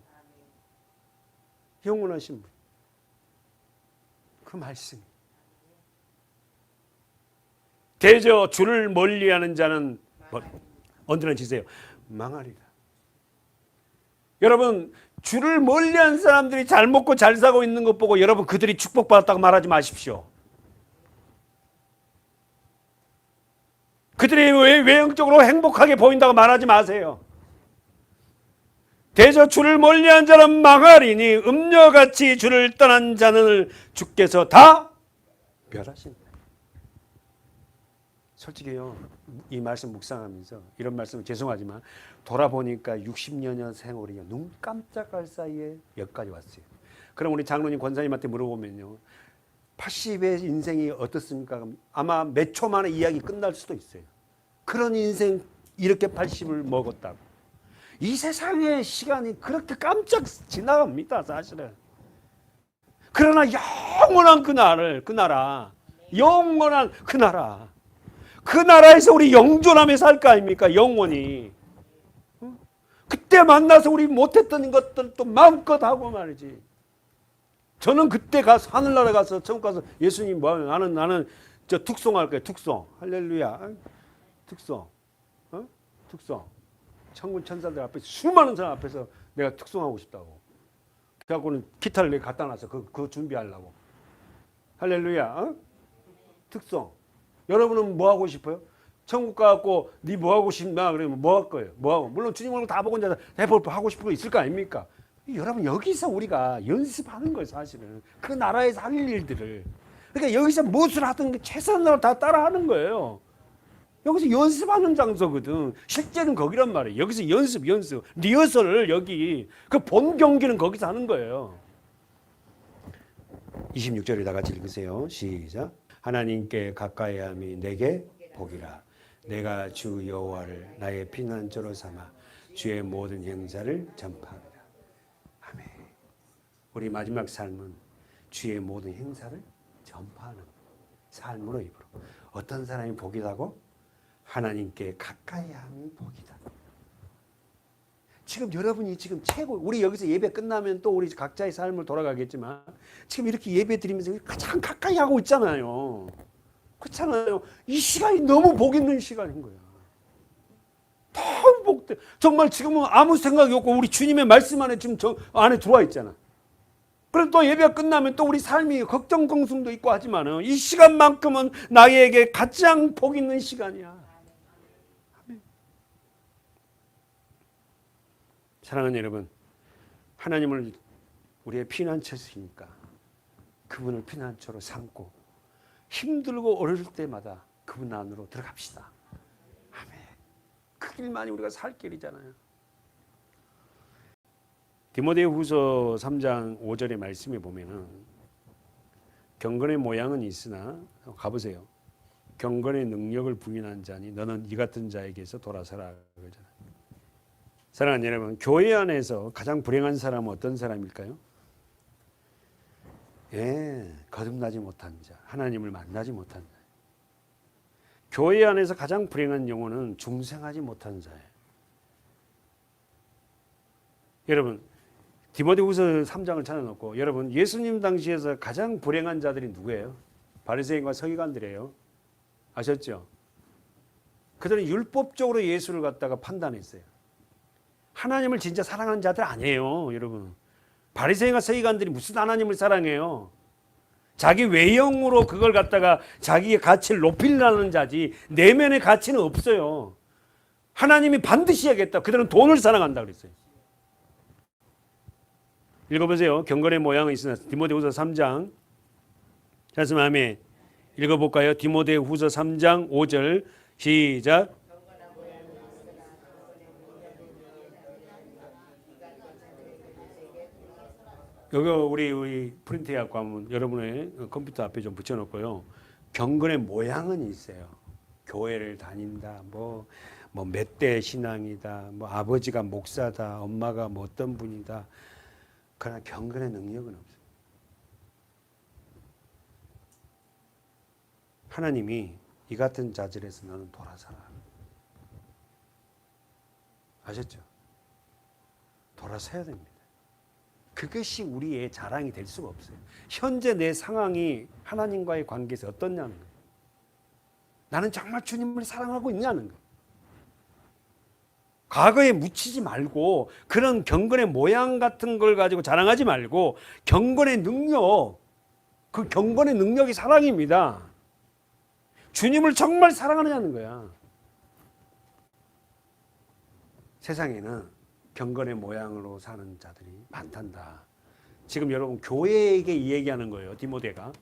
영원하신 분. 그 말씀. 대저 주를 멀리하는 자는 언제나 지세요. 망하리라. 여러분 주를 멀리한 사람들이 잘 먹고 잘 사고 있는 것 보고 여러분 그들이 축복받았다고 말하지 마십시오. 그들이 외형적으로 행복하게 보인다고 말하지 마세요. 대저 주를 멀리한 자는 망하리니 음녀같이 주를 떠난 자는 주께서 다 멸하신다. 솔직히요, 이 말씀 묵상하면서 이런 말씀 죄송하지만 돌아보니까 60년 세월이 눈 깜짝할 사이에 여기까지 왔어요. 그럼 우리 장로님 권사님한테 물어보면요, 80의 인생이 어떻습니까? 아마 몇 초 만에 이야기 끝날 수도 있어요. 그런 인생 이렇게 80을 먹었다고. 이 세상의 시간이 그렇게 깜짝 지나갑니다, 사실은. 그러나 영원한 그 나라, 영원한 그 나라, 그 나라에서 우리 영존하며 살 거 아닙니까? 영원히. 그때 만나서 우리 못했던 것들 또 마음껏 하고 말이지. 저는 그때 가서 하늘나라 가서 천국 가서 예수님 뭐 나는 저 특송할 거예요. 특송. 할렐루야. 특송. 특송. 천군 천사들 앞에 수많은 사람 앞에서 내가 특송하고 싶다고. 그래갖고는 기타를 내가 갖다 놨어. 그거 준비하려고. 할렐루야. 특송. 여러분은 뭐 하고 싶어요? 천국 가갖고 네 뭐 하고 싶나? 그러면 뭐 할 거예요? 뭐 하고? 물론 주님 얼굴 다 보고 이제 해볼 하고 싶은 거 있을 거 아닙니까? 여러분 여기서 우리가 연습하는 거예요, 사실은. 그 나라에서 할 일들을. 그러니까 여기서 무엇을 하든 최선으로 다 따라하는 거예요. 여기서 연습하는 장소거든. 실제는 거기란 말이에요. 여기서 연습. 리허설을 여기. 그 본 경기는 거기서 하는 거예요. 26절에 다 같이 읽으세요. 시작. 하나님께 가까이함이 내게 복이라. 내가 주 여호와를 나의 피난처로 삼아 주의 모든 행사를 전파하리라. 아멘. 우리 마지막 삶은 주의 모든 행사를 전파하는 삶으로 입으로. 어떤 사람이 복이라고? 하나님께 가까이함이 복이다. 지금 여러분이 지금 최고, 우리 여기서 예배 끝나면 또 우리 각자의 삶을 돌아가겠지만 지금 이렇게 예배 드리면서 가장 가까이 하고 있잖아요. 그렇잖아요. 이 시간이 너무 복 있는 시간인 거야. 너무 복돼. 정말 지금은 아무 생각이 없고 우리 주님의 말씀 안에 지금 저 안에 들어와 있잖아. 그럼 또 예배가 끝나면 또 우리 삶이 걱정 공승도 있고 하지만은 이 시간만큼은 나에게 가장 복 있는 시간이야. 아멘. 사랑하는 여러분, 하나님을 우리의 피난처시니까 그분을 피난처로 삼고 힘들고 어려울 때마다 그분 안으로 들어갑시다. 아멘. 그 길만이 우리가 살 길이잖아요. 디모데후서 3장 5절의 말씀에 보면은 경건의 모양은 있으나 가보세요. 경건의 능력을 부인한 자니 너는 이 같은 자에게서 돌아서라 그러잖아요. 사랑하는 여러분, 교회 안에서 가장 불행한 사람은 어떤 사람일까요? 거듭나지 못한 자, 하나님을 만나지 못한 자. 교회 안에서 가장 불행한 영혼은 중생하지 못한 자예요. 여러분, 디모데후서 3장을 찾아놓고 여러분, 예수님 당시에서 가장 불행한 자들이 누구예요? 바리새인과 서기관들이에요. 아셨죠? 그들은 율법적으로 예수를 갖다가 판단했어요. 하나님을 진짜 사랑하는 자들 아니에요, 여러분. 바리새인과 서기관들이 무슨 하나님을 사랑해요? 자기 외형으로 그걸 갖다가 자기의 가치를 높이려는 자지 내면의 가치는 없어요. 하나님이 반드시 해야겠다. 그들은 돈을 사랑한다 그랬어요. 읽어보세요. 경건의 모양은 있으나 디모데후서 3장. 말씀 아멘. 읽어볼까요? 디모데후서 3장 5절 시작. 여기 우리 프린트에 갖고 하면 여러분의 컴퓨터 앞에 좀 붙여놓고요. 경건의 모양은 있어요. 교회를 다닌다, 뭐 몇 대 신앙이다, 뭐 아버지가 목사다, 엄마가 뭐 어떤 분이다. 그러나 경건의 능력은 없어요. 하나님이 이 같은 자질에서 너는 돌아서라. 아셨죠? 돌아서야 됩니다. 그것이 우리의 자랑이 될 수가 없어요. 현재 내 상황이 하나님과의 관계에서 어떻냐는 거예요. 나는 정말 주님을 사랑하고 있냐는 거예요. 과거에 묻히지 말고 그런 경건의 모양 같은 걸 가지고 자랑하지 말고 경건의 능력, 그 경건의 능력이 사랑입니다. 주님을 정말 사랑하느냐는 거야. 세상에는 경건의 모양으로 사는 자들이 많단다. 지금 여러분 교회에게 이 얘기하는 거예요. 디모데가.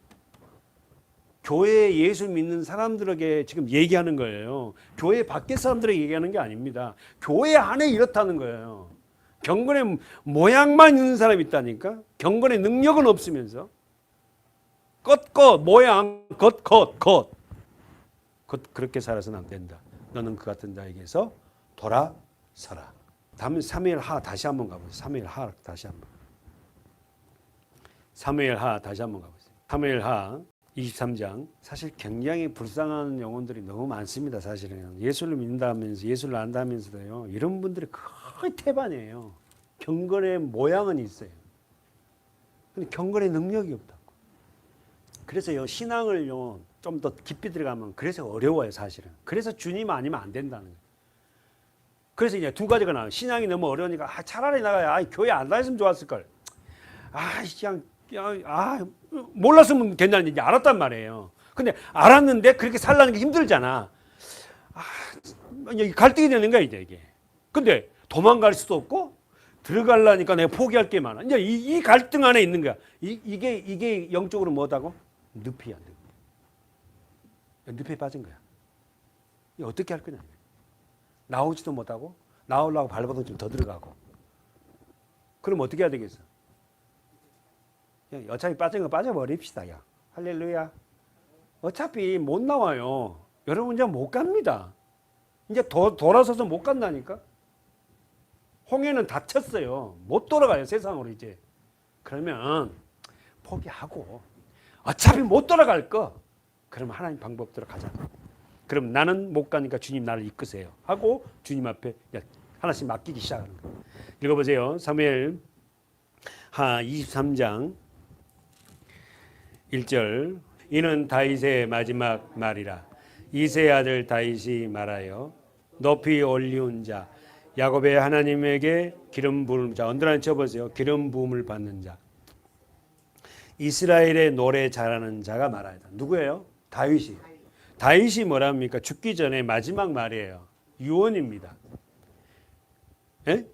교회에 예수 믿는 사람들에게 지금 얘기하는 거예요. 교회 밖에 사람들에게 얘기하는 게 아닙니다. 교회 안에 이렇다는 거예요. 경건의 모양만 있는 사람이 있다니까. 경건의 능력은 없으면서 모양 그렇게 살아서는 안 된다. 너는 그 같은 자에게서 돌아서라. 다음 사무엘하 다시 한번 가보세요. 사무엘하 다시 한번. 사무엘하 다시 한번 가보세요. 사무엘하 23장. 사실 굉장히 불쌍한 영혼들이 너무 많습니다. 사실은 예수를 믿는다면서 예수를 안다면서도요, 이런 분들이 거의 태반이에요. 경건의 모양은 있어요. 근데 경건의 능력이 없다고. 그래서요, 신앙을요 좀 더 깊이 들어가면 그래서 어려워요. 사실은. 그래서 주님 아니면 안 된다는 거예요. 그래서 이제 두 가지가 나와요. 신앙이 너무 어려우니까 차라리 나가 교회 안 다녔으면 좋았을 걸. 몰랐으면 된다는 얘기 알았단 말이에요. 근데 알았는데 그렇게 살라는 게 힘들잖아. 갈등이 되는 거야 이게. 근데 도망갈 수도 없고 들어가려니까 내가 포기할 게 많아. 이제 이 갈등 안에 있는 거야. 이게 영적으로 뭐다고? 늪이야. 늪에 빠진 거야. 어떻게 할 거냐? 나오지도 못하고 나오려고 발버둥 좀 더 들어가고. 그럼 어떻게 해야 되겠어? 어차피 빠진 거 빠져버립시다. 야. 할렐루야. 어차피 못 나와요. 여러분 이제 못 갑니다. 이제 돌아서서 못 간다니까. 홍해는 닫혔어요. 못 돌아가요 세상으로 이제. 그러면 포기하고 어차피 못 돌아갈 거. 그러면 하나님 방법대로 가자. 그럼 나는 못 가니까 주님 나를 이끄세요 하고 주님 앞에 하나씩 맡기기 시작하는 거예요. 읽어보세요. 사무엘 하 23장 1절. 이는 다윗의 마지막 말이라. 이새의 아들 다윗이 말하여 높이 올리운 자 야곱의 하나님에게 기름 부음을 자. 언더라인 쳐보세요. 기름 부음을 받는 자. 이스라엘의 노래 잘하는 자가 말하여. 누구예요? 다윗이. 다윗이 뭐랍니까? 죽기 전에 마지막 말이에요. 유언입니다. 예?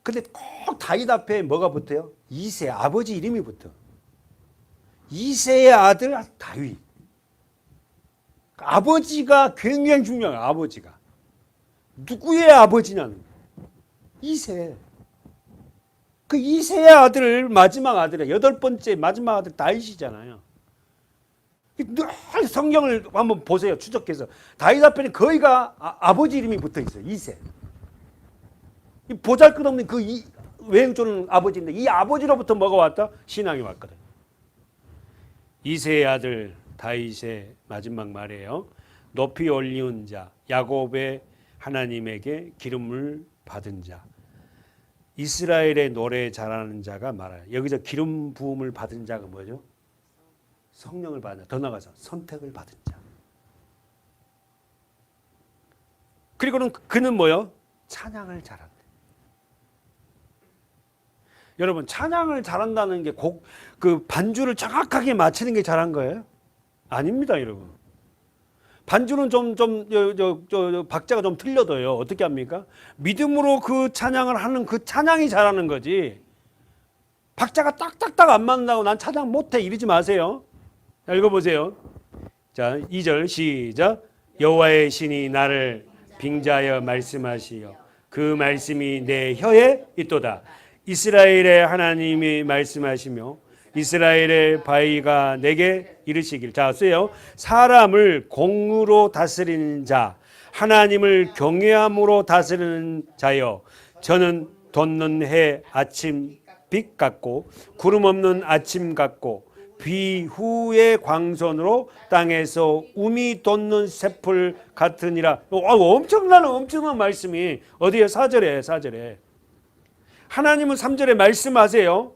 근데 꼭 다윗 앞에 뭐가 붙어요? 이새, 아버지 이름이 붙어. 이새의 아들 다윗. 아버지가 굉장히 중요해요. 아버지가. 누구의 아버지냐는 거예요. 이새. 그 이새의 아들, 마지막 아들이에요. 8번째 마지막 아들 다윗이잖아요. 늘 성경을 한번 보세요. 추적해서. 다윗 앞에는 거의가 아버지 이름이 붙어 있어요. 이새. 보잘것없는 그 외행조는 아버지인데 이 아버지로부터 뭐가 왔다? 신앙이 왔거든. 이새의 아들 다윗의 마지막 말이에요. 높이 올리운 자 야곱의 하나님에게 기름을 받은 자. 이스라엘의 노래 잘하는 자가 말아요. 여기서 기름 부음을 받은 자가 뭐죠? 성령을 받는, 더 나가서 선택을 받은 자. 그리고는 그는 뭐요? 찬양을 잘한다. 여러분 찬양을 잘한다는 게 그 반주를 정확하게 맞추는 게 잘한 거예요? 아닙니다, 여러분. 반주는 박자가 좀 틀려도요. 어떻게 합니까? 믿음으로 그 찬양을 하는 그 찬양이 잘하는 거지. 박자가 딱딱딱 안 맞는다고 난 찬양 못해 이러지 마세요. 자, 읽어보세요. 자, 2절 시작. 여호와의 신이 나를 빙자하여 말씀하시어 그 말씀이 내 혀에 있도다. 이스라엘의 하나님이 말씀하시며 이스라엘의 바위가 내게 이르시길. 자, 쓰요. 사람을 공으로 다스리는 자, 하나님을 경외함으로 다스리는 자여, 저는 돋는 해 아침 빛 같고 구름 없는 아침 같고 비 후의 광선으로 땅에서 우미 돋는 새풀 같으니라. 엄청난 말씀이 어디에? 4절에. 하나님은 3절에 말씀하세요.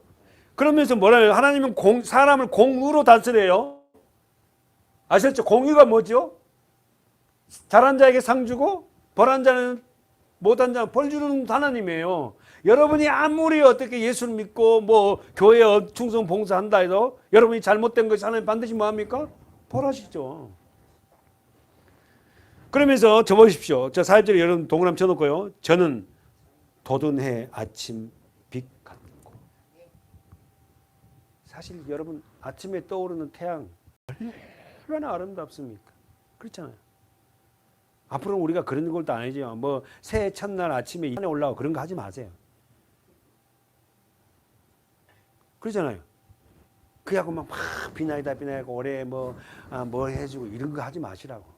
그러면서 뭐라요? 하나님은 사람을 공의로 다스려요. 아셨죠? 공의가 뭐죠? 잘한 자에게 상 주고 벌한 자는 못한 자는 벌 주는 하나님이에요. 여러분이 아무리 어떻게 예수를 믿고 뭐 교회에 충성 봉사한다 해도 여러분이 잘못된 것이 하나님 반드시 뭐합니까? 벌하시죠. 그러면서 적어보십시오. 저 4절에 여러분 동그라미 쳐놓고요. 저는 돋은 해 아침 빛 같고. 사실 여러분 아침에 떠오르는 태양 얼마나 아름답습니까? 그렇잖아요. 앞으로는 우리가 그런 것도 아니죠. 뭐 새해 첫날 아침에 산에 올라가고 그런 거 하지 마세요. 그러잖아요. 그하고 막 비나이다 올해 뭐 해주고 이런 거 하지 마시라고.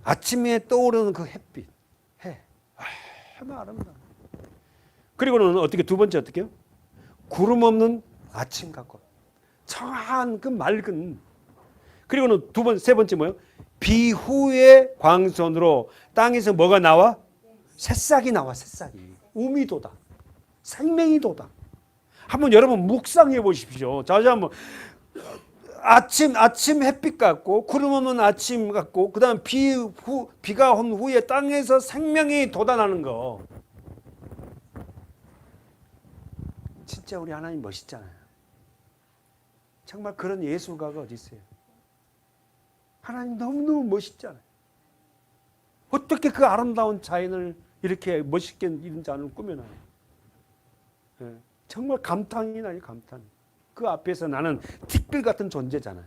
아침에 떠오르는 그 햇빛, 해, 얼마나 아름다워. 그리고는 어떻게 두 번째 어떻게요? 구름 없는 아침 같고 청한 그 맑은. 그리고는 세 번째 뭐예요? 비후의 광선으로 땅에서 뭐가 나와? 새싹이 나와. 새싹이. 음이 돋아. 생명이 돋아. 한번 여러분 묵상해 보십시오. 자, 한번 아침 햇빛 같고 구름 없는 아침 같고 그다음 비가 온 후에 땅에서 생명이 돋아나는 거. 진짜 우리 하나님 멋있잖아요. 정말 그런 예술가가 어디 있어요? 하나님 너무너무 멋있잖아요. 어떻게 그 아름다운 자연을 이렇게 멋있게 이런 자연을 꾸며놔요. 예, 정말 감탄이 나요. 감탄. 그 앞에서 나는 티끌 같은 존재잖아요.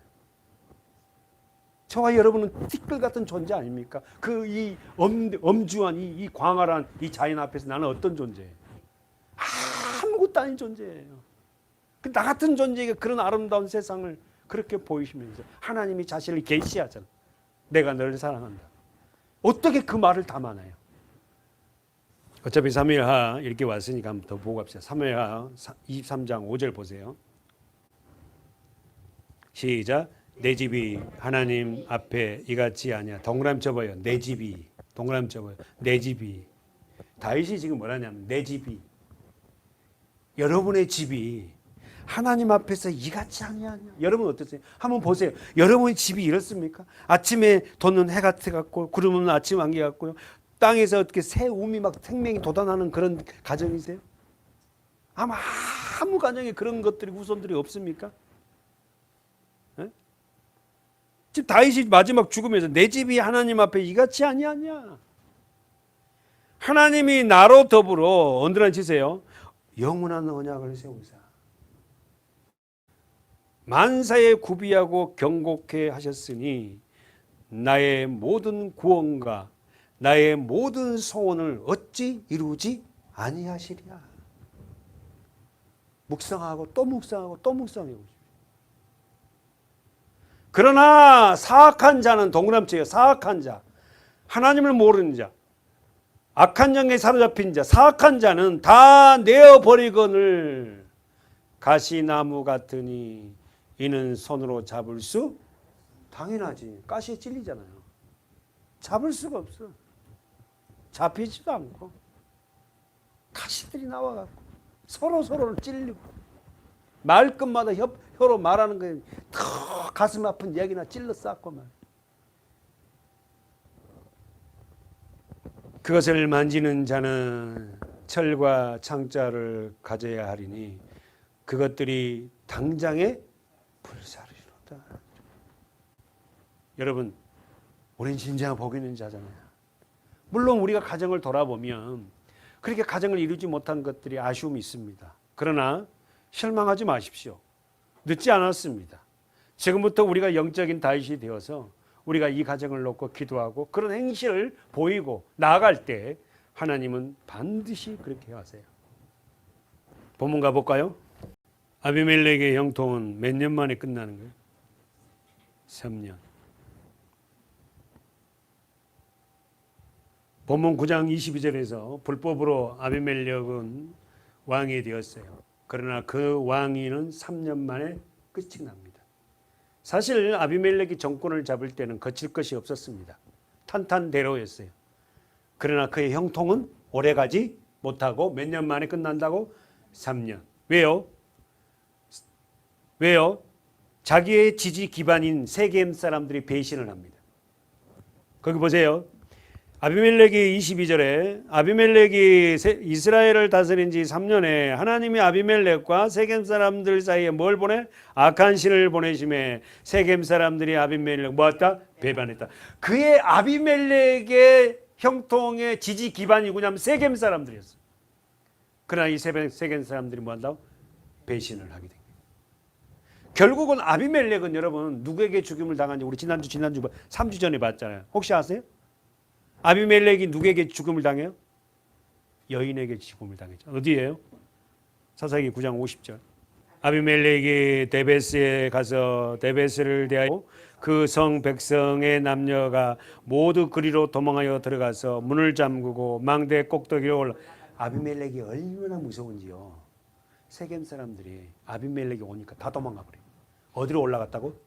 저와 여러분은 티끌 같은 존재 아닙니까? 그 이 엄주한 이 광활한 이 자연 앞에서 나는 어떤 존재예요? 아무것도 아닌 존재예요. 나 같은 존재에게 그런 아름다운 세상을 그렇게 보이시면서 하나님이 자신을 계시하잖아요. 내가 너를 사랑한다. 어떻게 그 말을 담아놔요? 어차피 사무엘하 이렇게 왔으니까 한번 더 보고 갑시다. 사무엘하 23장 5절 보세요. 시작. 내 집이 하나님 앞에 이같이 아니야. 동그라미 쳐봐요. 내 집이. 동그라미 쳐봐요. 내 집이. 다윗이 지금 뭐라냐면 내 집이. 여러분의 집이 하나님 앞에서 이같이 아니야. 여러분 어떠세요? 한번 보세요. 여러분의 집이 이렇습니까? 아침에 돋는 해 같고 구름 없는 아침 안개 같고요. 땅에서 어떻게 새 움이 막 생명이 돋아나는 그런 가정이세요? 아무 가정에 그런 것들이 후손들이 없습니까? 네? 지금 다윗이 마지막 죽으면서 내 집이 하나님 앞에 이같이 아니하냐. 하나님이 나로 더불어 언제나 치세요. 영원한 언약을 세우사 만사에 구비하고 경고케 하셨으니 나의 모든 구원과 나의 모든 소원을 어찌 이루지 아니하시랴. 묵상하고 또 묵상하고 또 묵상하고. 그러나 사악한 자는 동그라미 쳐요. 사악한 자, 하나님을 모르는 자, 악한 영에 사로잡힌 자, 사악한 자는 다 내어버리거늘 가시나무 같으니 이는 손으로 잡을 수 당연하지. 가시에 찔리잖아요. 잡을 수가 없어. 잡히지도 않고 가시들이 나와갖고 서로를 찔리고 말끝마다 혀로 말하는 거에 더 가슴 아픈 이야기나 찔러 쌓고 말. 그것을 만지는 자는 철과 창자를 가져야 하리니 그것들이 당장에 불사르리로다. 여러분, 우린 진정한 복 있는 자잖아요. 물론 우리가 가정을 돌아보면 그렇게 가정을 이루지 못한 것들이 아쉬움이 있습니다. 그러나 실망하지 마십시오. 늦지 않았습니다. 지금부터 우리가 영적인 다윗이 되어서 우리가 이 가정을 놓고 기도하고 그런 행실을 보이고 나아갈 때 하나님은 반드시 그렇게 하세요. 본문 가볼까요? 아비멜렉의 형통은 몇 년 만에 끝나는 거예요? 3년. 본문 9장 22절에서 불법으로 아비멜렉은 왕이 되었어요. 그러나 그 왕위는 3년 만에 끝이 납니다. 사실 아비멜렉이 정권을 잡을 때는 거칠 것이 없었습니다. 탄탄대로였어요. 그러나 그의 형통은 오래가지 못하고 몇 년 만에 끝난다고? 3년. 왜요? 자기의 지지 기반인 세겜 사람들이 배신을 합니다. 거기 보세요. 아비멜렉이 22절에 아비멜렉이 이스라엘을 다스린 지 3년에 하나님이 아비멜렉과 세겜 사람들 사이에 뭘 보내? 악한 신을 보내심에 세겜 사람들이 아비멜렉 뭐했다? 배반했다. 그의 아비멜렉의 형통의 지지 기반이 누구냐면 세겜 사람들이었어. 그러나 이 세겜 사람들이 뭐한다고? 배신을 하게 된 거예요. 결국은 아비멜렉은 여러분 누구에게 죽임을 당한지 우리 지난주 3주 전에 봤잖아요. 혹시 아세요? 아비멜렉이 누구에게 죽음을 당해요? 여인에게 죽음을 당했죠. 어디예요? 사사기 9장 50절. 아비멜렉이 데베스에 가서 데베스를 대하여 그 성 백성의 남녀가 모두 그리로 도망하여 들어가서 문을 잠그고 망대 꼭대기에 올라. 아비멜렉이 얼마나 무서운지요. 세겜 사람들이 아비멜렉이 오니까 다 도망가 버려. 어디로 올라갔다고?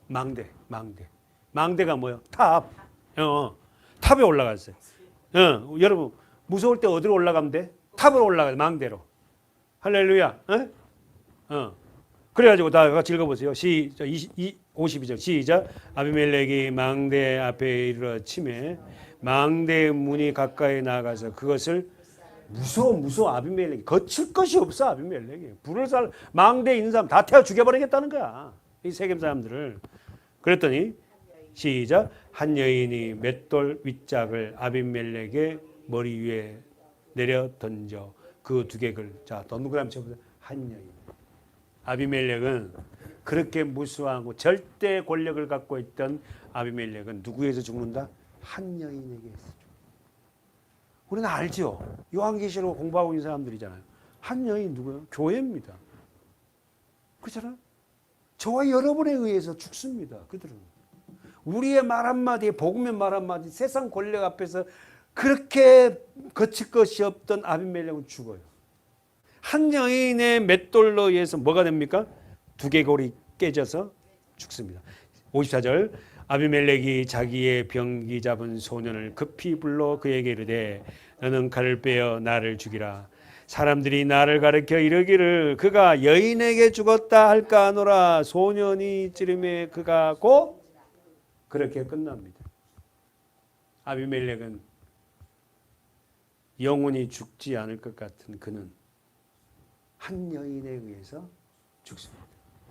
망대가 뭐요? 탑. 탑에 올라갔어요. 여러분 무서울 때 어디로 올라가면 돼? 탑으로 올라가요. 망대로. 할렐루야. 그래가지고 다 같이 읽어보세요. 52절 시작. 아비멜렉이 망대 앞에 이르러 치매 망대의 문이 가까이 나가서 그것을 무서워 아비멜렉이 거칠 것이 없어. 아비멜렉이 불을 살 망대에 있는 사람 다 태워 죽여버리겠다는 거야. 이 세겜 사람들을. 그랬더니 시작. 한 여인이 맷돌 윗짝을 아비멜렉의 머리 위에 내려 던져 그 두개를 자 동그라미 쳐보세요. 한 여인. 아비멜렉은 그렇게 무수하고 절대 권력을 갖고 있던 아비멜렉은 누구에서 죽는다? 한 여인에게서 죽는다. 우리는 알죠. 요한계시록 공부하고 있는 사람들이잖아요. 한 여인 누구예요? 교회입니다. 그렇잖아요. 저와 여러분에 의해서 죽습니다. 그들은. 우리의 말 한마디, 복음의 말 한마디, 세상 권력 앞에서 그렇게 거칠 것이 없던 아비멜렉은 죽어요. 한 여인의 맷돌로 의해서 뭐가 됩니까? 두개골이 깨져서 죽습니다. 54절 아비멜렉이 자기의 병기 잡은 소년을 급히 불러 그에게 이르되 너는 칼을 빼어 나를 죽이라. 사람들이 나를 가리켜 이르기를 그가 여인에게 죽었다 할까 하노라. 소년이 찌르매 그가 고 그렇게 끝납니다. 아비멜렉은 영원히 죽지 않을 것 같은 그는 한 여인에 의해서 죽습니다.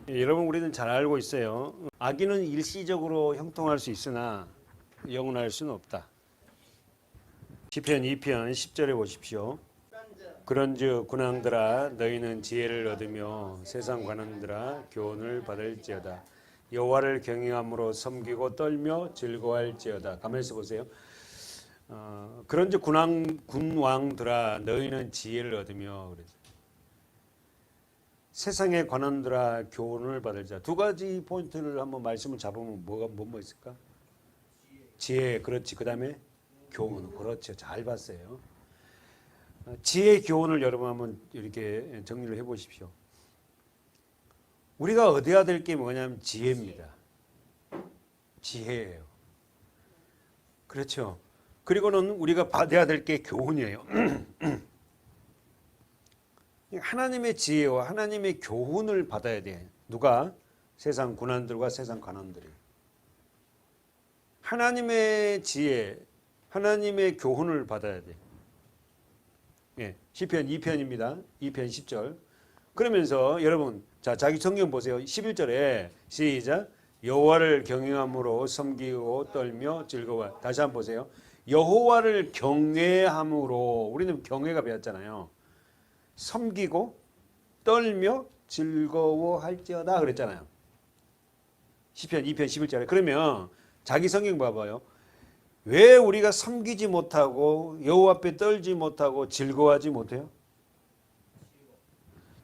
여러분 우리는 잘 알고 있어요. 악인은 일시적으로 형통할 수 있으나 영원할 수는 없다. 시편 2편 10절에 보십시오. 그런즉 군왕들아 너희는 지혜를 얻으며 세상 관원들아 교훈을 받을지어다. 여호와를 경외함으로 섬기고 떨며 즐거워할지어다. 가만히 있어 보세요. 그런즉 군왕들아 너희는 지혜를 얻으며 그래서 세상의 관원들아 교훈을 받을 자. 두 가지 포인트를 한번 말씀을 잡으면 뭐가 있을까? 지혜, 그렇지. 그 다음에 교훈, 그렇죠. 잘 봤어요. 지혜 교훈을 여러분 한번 이렇게 정리를 해보십시오. 우리가 얻어야 될 게 뭐냐면 지혜입니다. 지혜예요. 그렇죠. 그리고는 우리가 받아야 될 게 교훈이에요. 하나님의 지혜와 하나님의 교훈을 받아야 돼. 누가? 세상 군왕들과 세상 관원들이. 하나님의 지혜, 하나님의 교훈을 받아야 돼. 예, 시편 2편입니다. 2편 10절. 그러면서 여러분 자 자기 성경 보세요. 11절에 시작. 여호와를 경외함으로 섬기고 떨며 즐거워. 다시 한번 보세요. 여호와를 경외함으로 우리는 경외가 배웠잖아요. 섬기고 떨며 즐거워할지어다 그랬잖아요. 시편 2편 11절에. 그러면 자기 성경 봐봐요. 왜 우리가 섬기지 못하고 여호와 앞에 떨지 못하고 즐거워하지 못해요?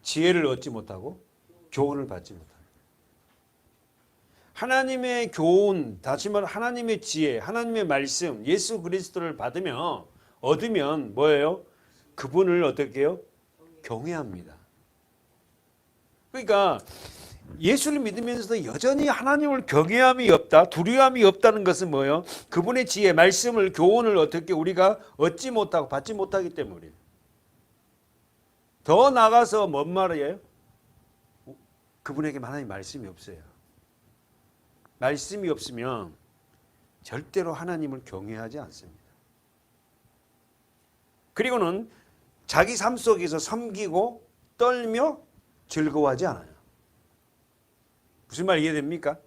지혜를 얻지 못하고 교훈을 받지 못하고. 하나님의 교훈, 다시 말해 하나님의 지혜, 하나님의 말씀, 예수 그리스도를 얻으면 뭐예요? 그분을 어떻게 해요? 경외합니다. 그러니까 예수를 믿으면서도 여전히 하나님을 경외함이 없다, 두려움이 없다는 것은 뭐예요? 그분의 지혜, 말씀을, 교훈을 어떻게 우리가 얻지 못하고 받지 못하기 때문이에요. 더 나가서 뭔 말이에요? 그분에게 하나님 말씀이 없어요. 말씀이 없으면 절대로 하나님을 경외하지 않습니다. 그리고는 자기 삶 속에서 섬기고 떨며 즐거워하지 않아요. 무슨 말 이해됩니까?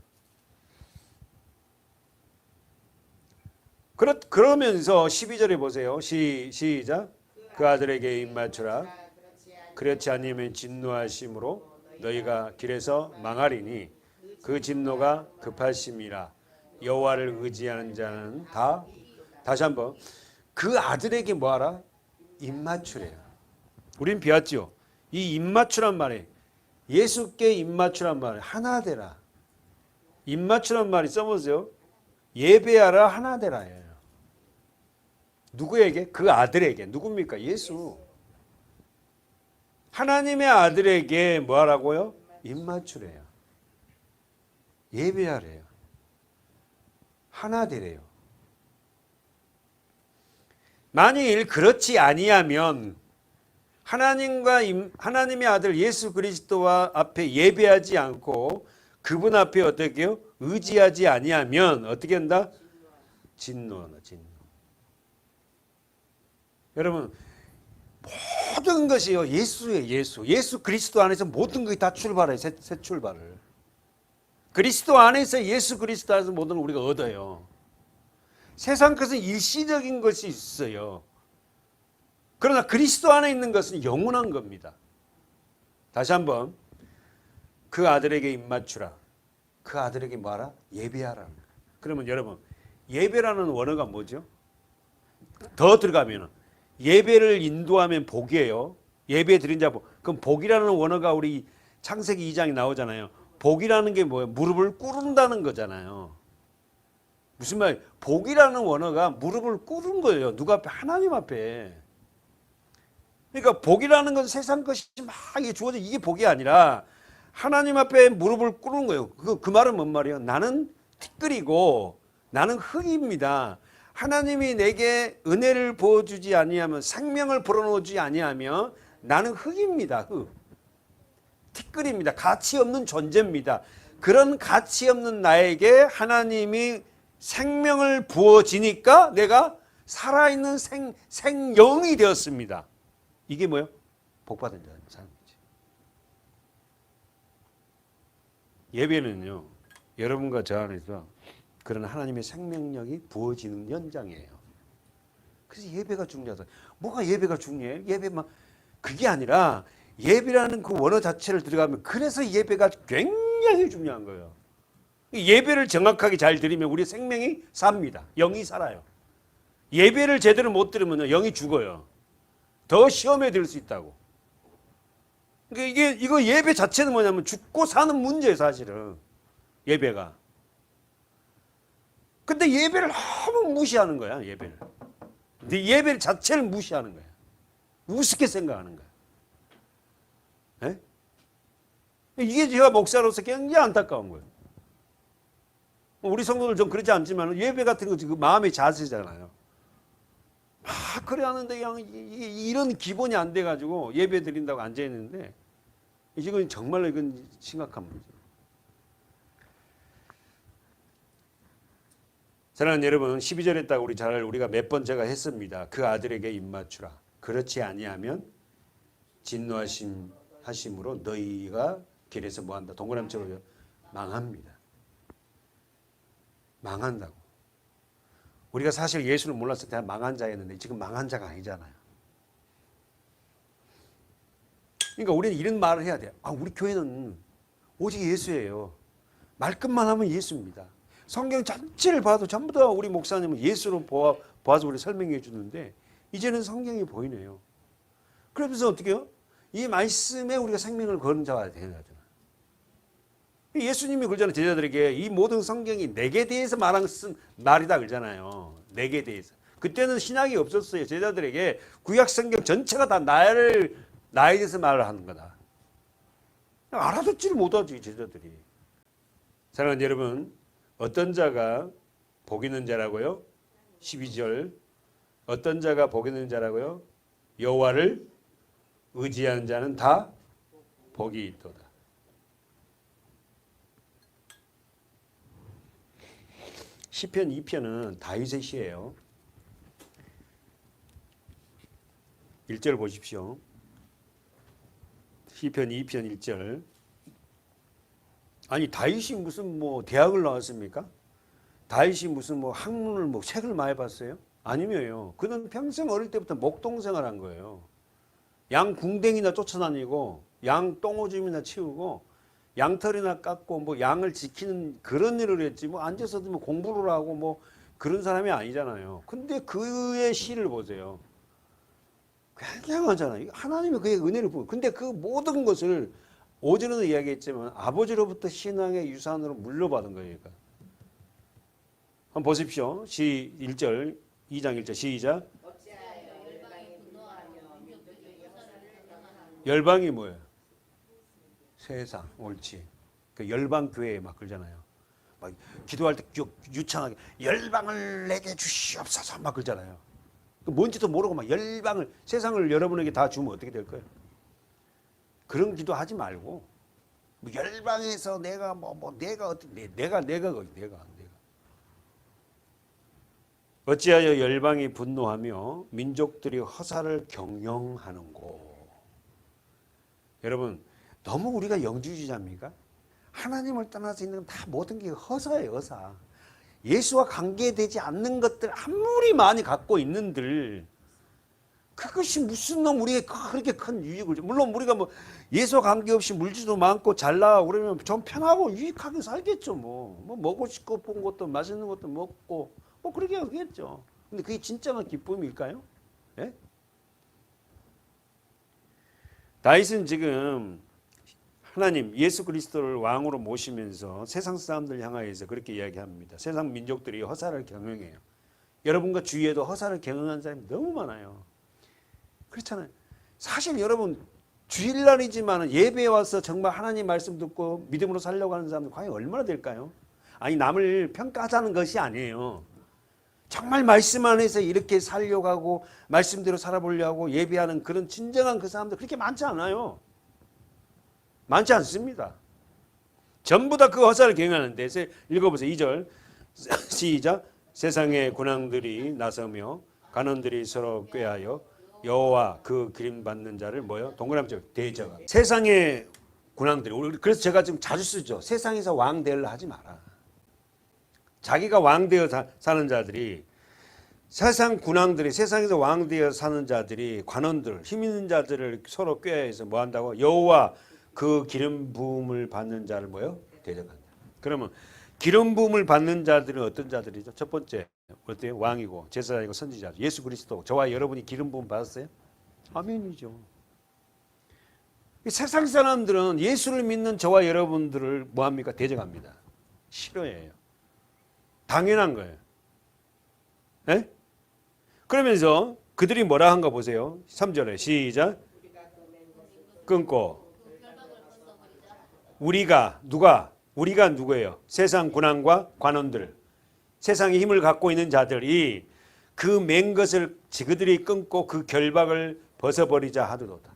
그러면서 12절에 보세요. 시작. 그 아들에게 입맞추라. 그렇지 아니면 진노하심으로 너희가 길에서 망하리니 그 진노가 급하심이라. 여호와를 의지하는 자는 다 다시 한번 그 아들에게 뭐하라? 입맞추래요. 우린 배웠죠. 이 입맞추란 말에 예수께 입맞추란 말에 하나 되라. 입맞추란 말이 써보세요. 예배하라 하나 되라예요. 누구에게? 그 아들에게. 누굽니까? 예수. 하나님의 아들에게 뭐 하라고요? 입맞추래요. 예배하래요. 하나 되래요. 만일 그렇지 아니하면 하나님의 아들 예수 그리스도와 앞에 예배하지 않고 그분 앞에 어떻게 해요? 의지하지 아니하면 어떻게 한다? 진노하나 진노. 여러분 모든 것이요 예수예요. 예수 그리스도 안에서 모든 것이 다 출발해요. 새 출발을. 그리스도 안에서 예수 그리스도 안에서 모든 걸 우리가 얻어요. 세상 것은 일시적인 것이 있어요. 그러나 그리스도 안에 있는 것은 영원한 겁니다. 다시 한번 그 아들에게 입맞추라. 그 아들에게 뭐하라? 예배하라. 그러면 여러분 예배라는 원어가 뭐죠? 더 들어가면 예배를 인도하면 복이에요. 예배 드린 자 복. 그럼 복이라는 원어가 우리 창세기 2장에 나오잖아요. 복이라는 게 뭐예요? 무릎을 꿇는다는 거잖아요. 무슨 말? 복이라는 원어가 무릎을 꿇은 거예요. 누가 앞에? 하나님 앞에. 그러니까 복이라는 건 세상 것이 막 주어져 이게 복이 아니라 하나님 앞에 무릎을 꿇는 거예요. 그 말은 뭔 말이에요? 나는 티끌이고 나는 흙입니다. 하나님이 내게 은혜를 부어주지 아니하면 생명을 불어넣지 아니하면 나는 흙입니다. 흙. 티끌입니다. 가치 없는 존재입니다. 그런 가치 없는 나에게 하나님이 생명을 부어지니까 내가 살아있는 생영이 되었습니다. 이게 뭐예요? 복받은 사람이지. 예배는요, 여러분과 저 안에서 그런 하나님의 생명력이 부어지는 현장이에요. 그래서 예배가 중요하다. 뭐가 예배가 중요해요? 예배만 그게 아니라 예배라는 그 원어 자체를 들어가면 그래서 예배가 굉장히 중요한 거예요. 예배를 정확하게 잘 드리면 우리 생명이 삽니다. 영이 살아요. 예배를 제대로 못 들으면 영이 죽어요. 더 시험에 들 수 있다고. 그러니까 이거 예배 자체는 뭐냐면 죽고 사는 문제예요, 사실은. 예배가. 근데 예배를 너무 무시하는 거야, 예배를. 근데 예배 자체를 무시하는 거야. 우습게 생각하는 거야. 에? 이게 제가 목사로서 굉장히 안타까운 거예요. 우리 성도들 좀 그렇지 않지만 예배 같은 거 지금 마음의 자세잖아요. 그래 하는데 그냥 이런 기본이 안 돼가지고 예배 드린다고 앉아있는데 이건 정말로 이건 심각한 문제예요. 사랑하는 여러분 12절에 딱 우리가 몇 번째가 했습니다. 그 아들에게 입맞추라. 그렇지 아니하면 진노하심으로 너희가 길에서 뭐한다. 동그라미처럼 망합니다. 망한다고. 우리가 사실 예수를 몰랐을 때 망한 자였는데 지금 망한 자가 아니잖아요. 그러니까 우리는 이런 말을 해야 돼요. 우리 교회는 오직 예수예요. 말끝만 하면 예수입니다. 성경 전체를 봐도 전부 다 우리 목사님은 예수로 보아서 우리 설명해 주는데 이제는 성경이 보이네요. 그러면서 어떻게 해요? 이 말씀에 우리가 생명을 거는 자가 되는 거잖아요. 예수님이 그러잖아요. 제자들에게 이 모든 성경이 내게 대해서 쓴 말이다 그러잖아요. 내게 대해서. 그때는 신약이 없었어요. 제자들에게 구약 성경 전체가 다 나에 대해서 말을 하는 거다. 알아듣지를 못하지 제자들이. 사랑하는 여러분, 어떤 자가 복 있는 자라고요? 12절. 어떤 자가 복 있는 자라고요? 여호와를 의지하는 자는 다 복이 있도다. 시편 2편은 다윗의 시예요. 1절 보십시오. 시편 2편 1절. 아니 다윗이 무슨 대학을 나왔습니까? 다윗이 무슨 학문을 책을 많이 봤어요? 아니면요. 그는 평생 어릴 때부터 목동생활 한 거예요. 양 궁뎅이나 쫓아다니고 양 똥오줌이나 치우고 양털이나 깎고 양을 지키는 그런 일을 했지 앉아서 공부를 하고 그런 사람이 아니잖아요. 근데 그의 시를 보세요. 굉장하잖아요. 하나님이 그의 은혜를 부어. 근데 그 모든 것을 오전에도 이야기했지만 아버지로부터 신앙의 유산으로 물려받은 거예요. 그러니까. 한번 보십시오. 1절, 2장 1절 시작. 열방이 뭐예요? 세상. 옳지. 그 열방 교회에 막 그러잖아요. 막 기도할 때 유창하게 열방을 내게 주시옵소서 막 그러잖아요. 뭔지도 모르고 막 열방을 세상을 여러분에게 다 주면 어떻게 될 거예요? 그런 기도하지 말고 뭐 열방에서 내가 내가 어떻게 내가 어찌하여 열방이 분노하며 민족들이 허사를 경영하는고. 여러분 너무 우리가 영주주의자입니까? 하나님을 떠나서 있는 건 다 모든 게 허사예요. 허사. 예수와 관계되지 않는 것들 아무리 많이 갖고 있는들 그것이 무슨 놈 우리에게 그렇게 큰 유익을 줘. 물론 우리가 뭐 예수와 관계없이 물질도 많고 잘 나가고 그러면 좀 편하고 유익하게 살겠죠. 뭐 먹고 싶은 것도 맛있는 것도 먹고 뭐 그렇게 하겠죠. 근데 그게 진정한 기쁨일까요? 예? 다윗은 지금 하나님 예수 그리스도를 왕으로 모시면서 세상 사람들 향하여서 그렇게 이야기합니다. 세상 민족들이 허사를 경영해요. 여러분과 주위에도 허사를 경영하는 사람이 너무 많아요. 그렇잖아요. 사실 여러분 주일날이지만 예배에 와서 정말 하나님 말씀 듣고 믿음으로 살려고 하는 사람들 과연 얼마나 될까요? 아니 남을 평가하자는 것이 아니에요. 정말 말씀 안에서 이렇게 살려고 하고 말씀대로 살아보려고 예배하는 그런 진정한 그 사람들 그렇게 많지 않아요. 많지 않습니다. 전부 다 그 허사를 경영하는데 읽어보세요. 2절 시작. 세상의 군왕들이 나서며 관원들이 서로 꾀하여 여호와 그 기름 받는 자를 뭐요? 동그라미 대적하. 세상의 군왕들이 그래서 제가 지금 자주 쓰죠. 세상에서 왕 되려 하지 마라. 자기가 왕 되어 사는 자들이 세상 군왕들이 세상에서 왕 되어 사는 자들이 관원들 힘 있는 자들을 서로 꾀해서 뭐 한다고? 여호와 그 기름 부음을 받는 자를 뭐요? 대적한다. 그러면 기름 부음을 받는 자들은 어떤 자들이죠? 첫 번째 어때요? 왕이고 제사장이고 선지자죠. 예수 그리스도. 저와 여러분이 기름 부음 받았어요? 아멘이죠. 세상 사람들은 예수를 믿는 저와 여러분들을 뭐합니까? 대적합니다. 싫어해요. 당연한 거예요. 네? 그러면서 그들이 뭐라 한가 보세요. 3절에 시작. 끊고 우리가 누가? 우리가 누구예요? 세상 군왕과 관원들. 세상의 힘을 갖고 있는 자들이 그 맨 것을 그들이 끊고 그 결박을 벗어버리자 하도다.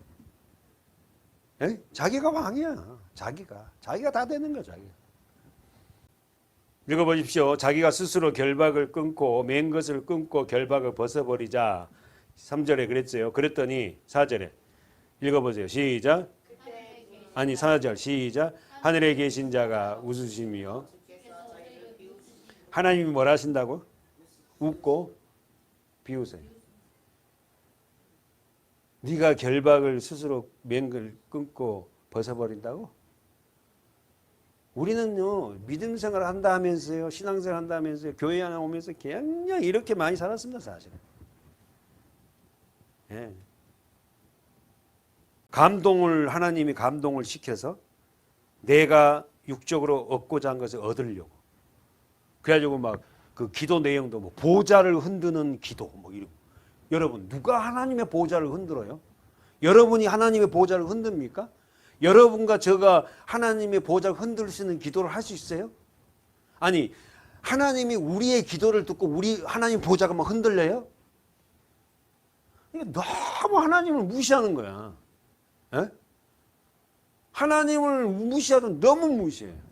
네? 자기가 왕이야. 자기가 다 되는 거야. 자기가. 읽어보십시오. 자기가 스스로 결박을 끊고 맨 것을 끊고 결박을 벗어버리자. 3절에 그랬어요. 그랬더니 4절에 읽어보세요. 시작. 아니 4절 시작. 하늘에 계신 자가 웃으시며 하나님이 뭐라 하신다고? 웃고 비웃어요. 네가 결박을 스스로 맨 걸 끊고 벗어버린다고? 우리는요 믿음 생활을 한다 하면서요 신앙생활 한다 하면서요 교회 하나 오면서 그냥 이렇게 많이 살았습니다. 사실은. 예. 하나님이 감동을 시켜서 내가 육적으로 얻고자 한 것을 얻으려고. 그래가지고 막 그 기도 내용도 뭐 보좌를 흔드는 기도 뭐 이런. 여러분 누가 하나님의 보좌를 흔들어요? 여러분이 하나님의 보좌를 흔듭니까? 여러분과 제가 하나님의 보좌를 흔들 수 있는 기도를 할 수 있어요? 아니 하나님이 우리의 기도를 듣고 우리 하나님 보좌가 막 흔들려요? 너무 하나님을 무시하는 거야. 에? 하나님을 무시하든 너무 무시해요.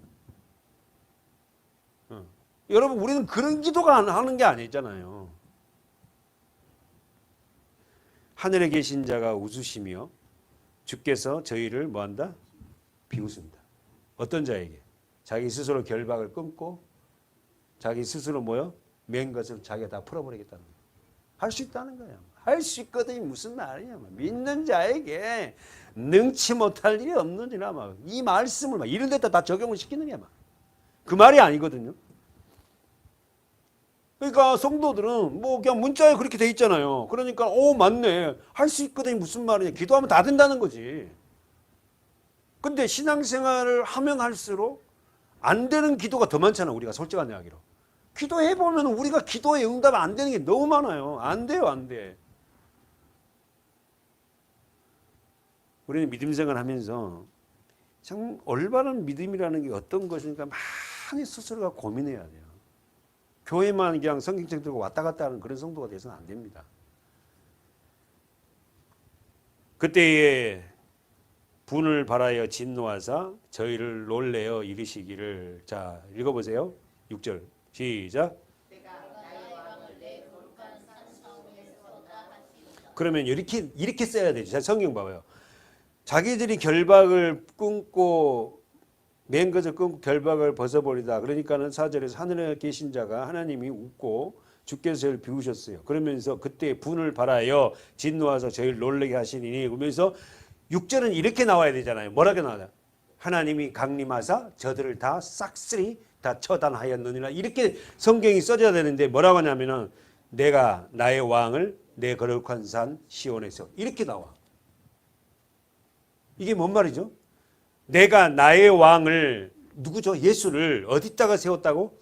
여러분 우리는 그런 기도가 하는 게 아니잖아요. 하늘에 계신 자가 웃으시며 주께서 저희를 뭐한다? 비웃습니다. 어떤 자에게? 자기 스스로 결박을 끊고 자기 스스로 뭐요? 맨 것을 자기가 다 풀어버리겠다는 거예요. 할 수 있다는 거예요. 할 수 있거든요. 무슨 말이냐. 믿는 자에게 능치 못할 일이 없는지나 막 이 말씀을 막 이런 데다 다 적용을 시키느냐 막. 그 말이 아니거든요. 그러니까 성도들은 뭐 그냥 문자에 그렇게 돼 있잖아요. 그러니까 맞네. 할 수 있거든요. 무슨 말이냐. 기도하면 다 된다는 거지. 근데 신앙생활을 하면 할수록 안 되는 기도가 더 많잖아. 우리가 솔직한 이야기로. 기도해보면 우리가 기도에 응답 안 되는 게 너무 많아요. 안 돼요. 안 돼. 우리는 믿음 생활하면서 참 올바른 믿음이라는 게 어떤 것인가 많이 스스로가 고민해야 돼요. 교회만 그냥 성경책 들고 왔다 갔다 하는 그런 성도가 돼서는 안 됩니다. 그때에 분을 발하여 진노하사 저희를 놀래어 이르시기를. 자, 읽어보세요. 6절 시작. 그러면 이렇게 써야 되죠. 자, 성경 봐봐요. 자기들이 결박을 끊고 맨 것을 끊고 결박을 벗어버리다. 그러니까는 4절에서 하늘에 계신 자가 하나님이 웃고 주께서 저를 비우셨어요. 그러면서 그때 분을 발하여 진노하사 저희를 놀라게 하시니. 그러면서 6절은 이렇게 나와야 되잖아요. 뭐라고 나와요? 하나님이 강림하사 저들을 다 싹쓸이 다 처단하였느니라. 이렇게 성경이 써져야 되는데 뭐라고 하냐면은 내가 나의 왕을 내 거룩한 산 시온에서 이렇게 나와. 이게 뭔 말이죠? 내가 나의 왕을 누구죠? 예수를 어디다가 세웠다고?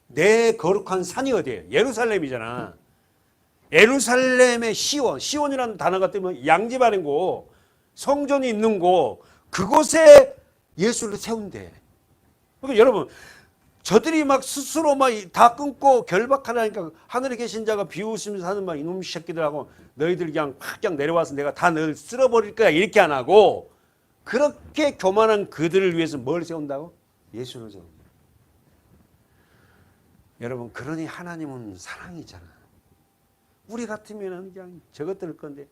내 거룩한 산이 어디예요? 예루살렘이잖아. 예루살렘의 시온이라는 단어가 뜨면 양집 아닌 곳, 성전이 있는 곳, 그곳에 예수를 세운대. 그러니까 여러분, 저들이 막 스스로 막 다 끊고 결박하라니까 하늘에 계신 자가 비웃으면서 하는 막 이놈 새끼들하고 너희들 그냥 확 내려와서 내가 다 널 쓸어버릴 거야 이렇게 안 하고 그렇게 교만한 그들을 위해서 뭘 세운다고? 예수를 세운다. 여러분, 그러니 하나님은 사랑이잖아. 우리 같으면 그냥 저것들 건데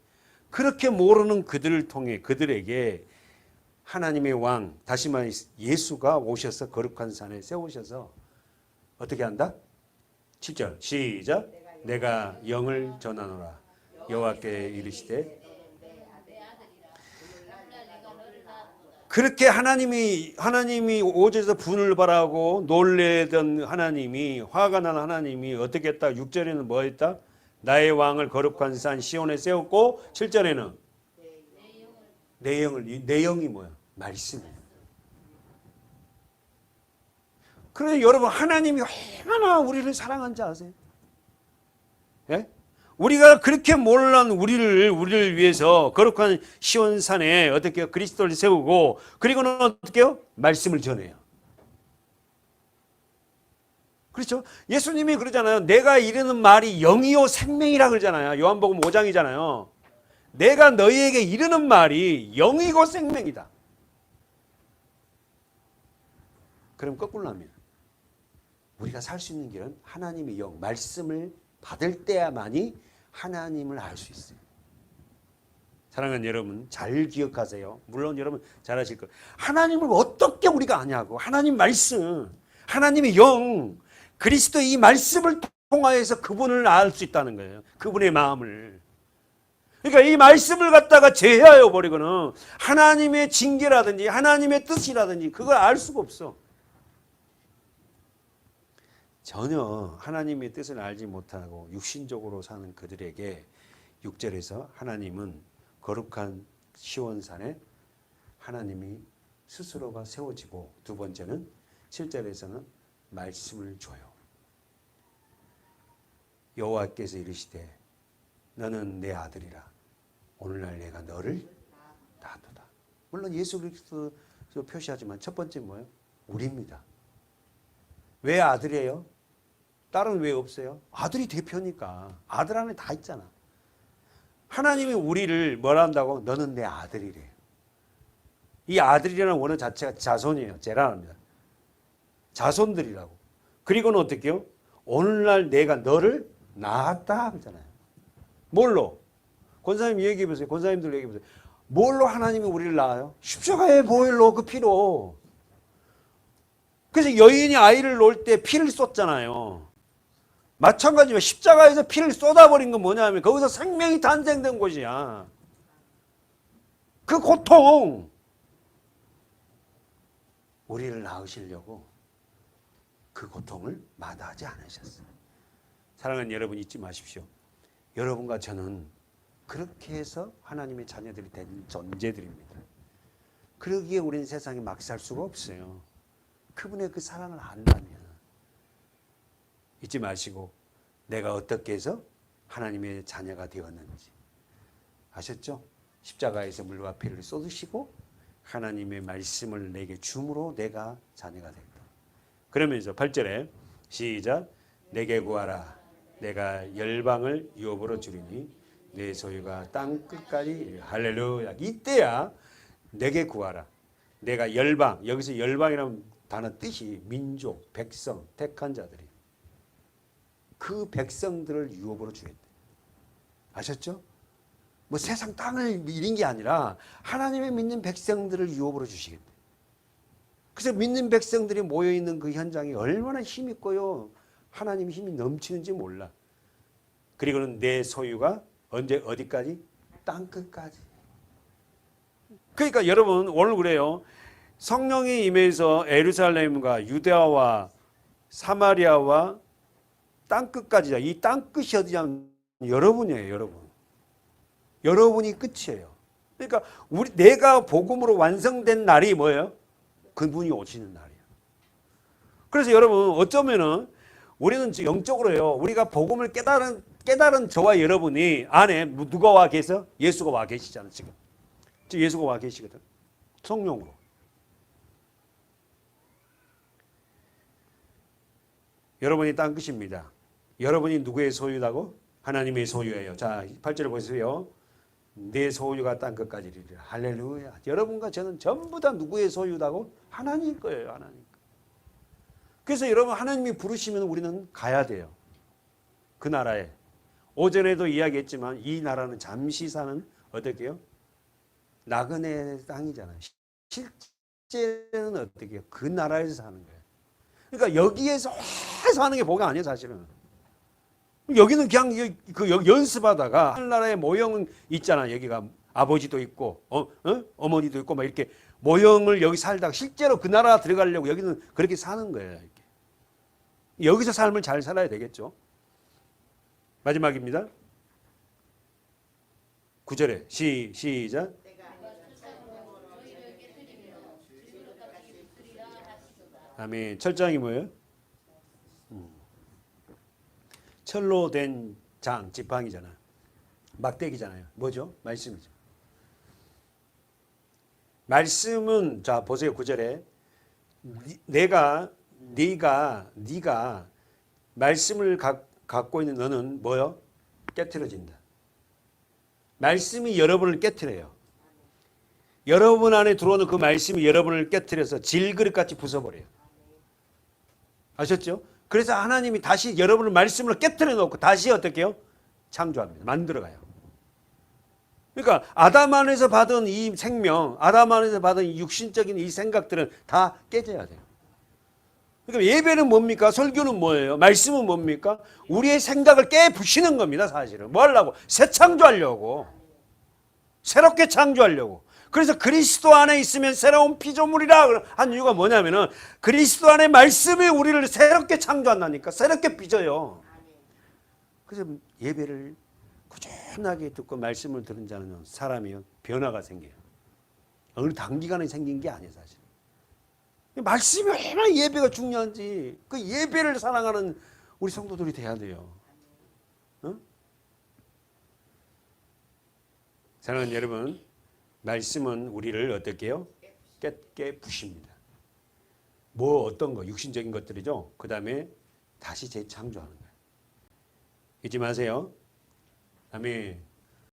그렇게 모르는 그들을 통해 그들에게 하나님의 왕, 다시 말해 예수가 오셔서 거룩한 산에 세우셔서 어떻게 한다? 7절 시작. 내가 영을 전하노라 여호와께 이르시되. 그렇게 하나님이 5절에서 분을 발하고 놀래던 하나님이, 화가 난 하나님이 어떻게 했다? 6절에는 뭐 했다? 나의 왕을 거룩한 산 시온에 세웠고 7절에는 내 영이 뭐야? 말씀이에요. 그런데 여러분, 하나님이 얼마나 우리를 사랑한지 아세요? 예? 우리가 그렇게 몰란 우리를 위해서 거룩한 시온산에 어떻게 그리스도를 세우고 그리고는 어떻게 해요? 말씀을 전해요. 그렇죠? 예수님이 그러잖아요. 내가 이르는 말이 영이요 생명이라 그러잖아요. 요한복음 5장이잖아요. 내가 너희에게 이르는 말이 영이고 생명이다. 그럼 거꾸로 하면 우리가 살 수 있는 길은 하나님의 영, 말씀을 받을 때야만이 하나님을 알 수 있어요. 사랑하는 여러분, 잘 기억하세요. 물론 여러분 잘 아실 거예요. 하나님을 어떻게 우리가 아냐고. 하나님 말씀, 하나님의 영, 그리스도 이 말씀을 통하여서 그분을 알 수 있다는 거예요. 그분의 마음을. 그러니까 이 말씀을 갖다가 제하여 버리고는 하나님의 징계라든지 하나님의 뜻이라든지 그걸 알 수가 없어. 전혀 하나님의 뜻을 알지 못하고 육신적으로 사는 그들에게 6절에서 하나님은 거룩한 시온산에 하나님이 스스로가 세워지고, 두 번째는 7절에서는 말씀을 줘요. 여호와께서 이르시되 너는 내 아들이라 오늘날 내가 너를 낳았도다. 물론 예수 그리스도 표시하지만 첫 번째 뭐예요? 우리입니다. 왜 아들이에요? 딸은 왜 없어요? 아들이 대표니까. 아들 안에 다 있잖아. 하나님이 우리를 뭐라 한다고? 너는 내 아들이래. 이 아들이라는 원어 자체가 자손이에요. 제라합니다. 자손들이라고. 그리고는 어떻게 해요? 오늘날 내가 너를 낳았다 그러잖아요. 뭘로? 권사님 얘기해 보세요. 권사님들 얘기해 보세요. 뭘로 하나님이 우리를 낳아요? 십자가의 보혈로, 그 피로. 그래서 여인이 아이를 놓을 때 피를 쏟잖아요. 마찬가지로 십자가에서 피를 쏟아버린 건 뭐냐면 거기서 생명이 탄생된 곳이야. 그 고통, 우리를 낳으시려고 그 고통을 마다하지 않으셨어요. 사랑하는 여러분, 잊지 마십시오. 여러분과 저는 그렇게 해서 하나님의 자녀들이 된 존재들입니다. 그러기에 우리는 세상에 막 살 수가 없어요. 그분의 그 사랑을 안다면. 잊지 마시고 내가 어떻게 해서 하나님의 자녀가 되었는지 아셨죠? 십자가에서 물과 피를 쏟으시고 하나님의 말씀을 내게 줌으로 내가 자녀가 되겠다. 그러면서 8절에 시작. 내게 구하라. 내가 열방을 유업으로 주리니 내 소유가 땅 끝까지. 할렐루야. 이때야 내게 구하라. 내가 열방, 여기서 열방이라는 단어 뜻이 민족, 백성, 택한 자들이 그 백성들을 유업으로 주겠다. 아셨죠? 뭐 세상 땅을 잃은 게 아니라 하나님의 믿는 백성들을 유업으로 주시겠다. 그래서 믿는 백성들이 모여있는 그 현장이 얼마나 힘 있고요. 하나님의 힘이 넘치는지 몰라. 그리고는 내 소유가 언제 어디까지? 땅끝까지. 그러니까 여러분 오늘 그래요. 성령이 임해서 예루살렘과 유대아와 사마리아와 땅끝까지. 이 땅끝이 어디냐면 여러분이에요. 여러분. 여러분이 끝이에요. 그러니까 내가 복음으로 완성된 날이 뭐예요? 그분이 오시는 날이에요. 그래서 여러분 어쩌면은 우리는 영적으로요. 우리가 복음을 깨달은 저와 여러분이 안에 누가 와 계세요? 예수가 와 계시잖아요. 지금 예수가 와 계시거든. 성령으로. 여러분이 땅끝입니다. 여러분이 누구의 소유라고? 하나님의 소유예요. 자, 8절을 보세요. 내 소유가 땅끝까지 이르리라. 할렐루야. 여러분과 저는 전부 다 누구의 소유라고? 하나님 거예요. 하나님 거. 그래서 여러분 하나님이 부르시면 우리는 가야 돼요. 그 나라에. 오전에도 이야기했지만 이 나라는 잠시 사는 어떻게 해요? 나그네 땅이잖아요. 실제는 어떻게 해요? 그 나라에서 사는 거예요. 그러니까 여기에서 사는 게 복이 아니에요. 사실은. 여기는 그냥 연습하다가 하늘나라의 모형은 있잖아. 여기가 아버지도 있고 어머니도 있고 막 이렇게 모형을 여기 살다가 실제로 그 나라 들어가려고 여기는 그렇게 사는 거예요. 이렇게. 여기서 삶을 잘 살아야 되겠죠. 마지막입니다. 9절에 시작. 아멘. 철장이 뭐예요? 철로 된 장, 지팡이잖아. 막대기잖아요. 뭐죠? 말씀이죠. 말씀은 자 보세요. 9절에 네가 말씀을 갖고 있는 너는 뭐요? 깨트려진다. 말씀이 여러분을 깨트려요. 여러분 안에 들어오는 그 말씀이 여러분을 깨트려서 질그릇같이 부숴버려요. 아셨죠? 그래서 하나님이 다시 여러분을 말씀으로 깨트려 놓고 다시 어떻게 해요? 창조합니다. 만들어가요. 그러니까 아담 안에서 받은 이 생명, 아담 안에서 받은 이 육신적인 이 생각들은 다 깨져야 돼요. 그러니까 예배는 뭡니까? 설교는 뭐예요? 말씀은 뭡니까? 우리의 생각을 깨부시는 겁니다. 사실은. 뭐 하려고? 새 창조하려고. 새롭게 창조하려고. 그래서 그리스도 안에 있으면 새로운 피조물이라 한 이유가 뭐냐면은 그리스도 안에 말씀이 우리를 새롭게 창조한다니까. 새롭게 빚어요. 그래서 예배를 꾸준하게 듣고 말씀을 들은 자는 사람이 변화가 생겨요. 어느 단기간에 생긴 게 아니에요. 사실. 말씀이 얼마나 예배가 중요한지 그 예배를 사랑하는 우리 성도들이 돼야 돼요. 어? 사랑하는 여러분, 말씀은 우리를 어떻게 해요? 깨 부십니다. 뭐 어떤 거? 육신적인 것들이죠. 그 다음에 다시 재창조하는 거예요. 잊지 마세요. 아멘.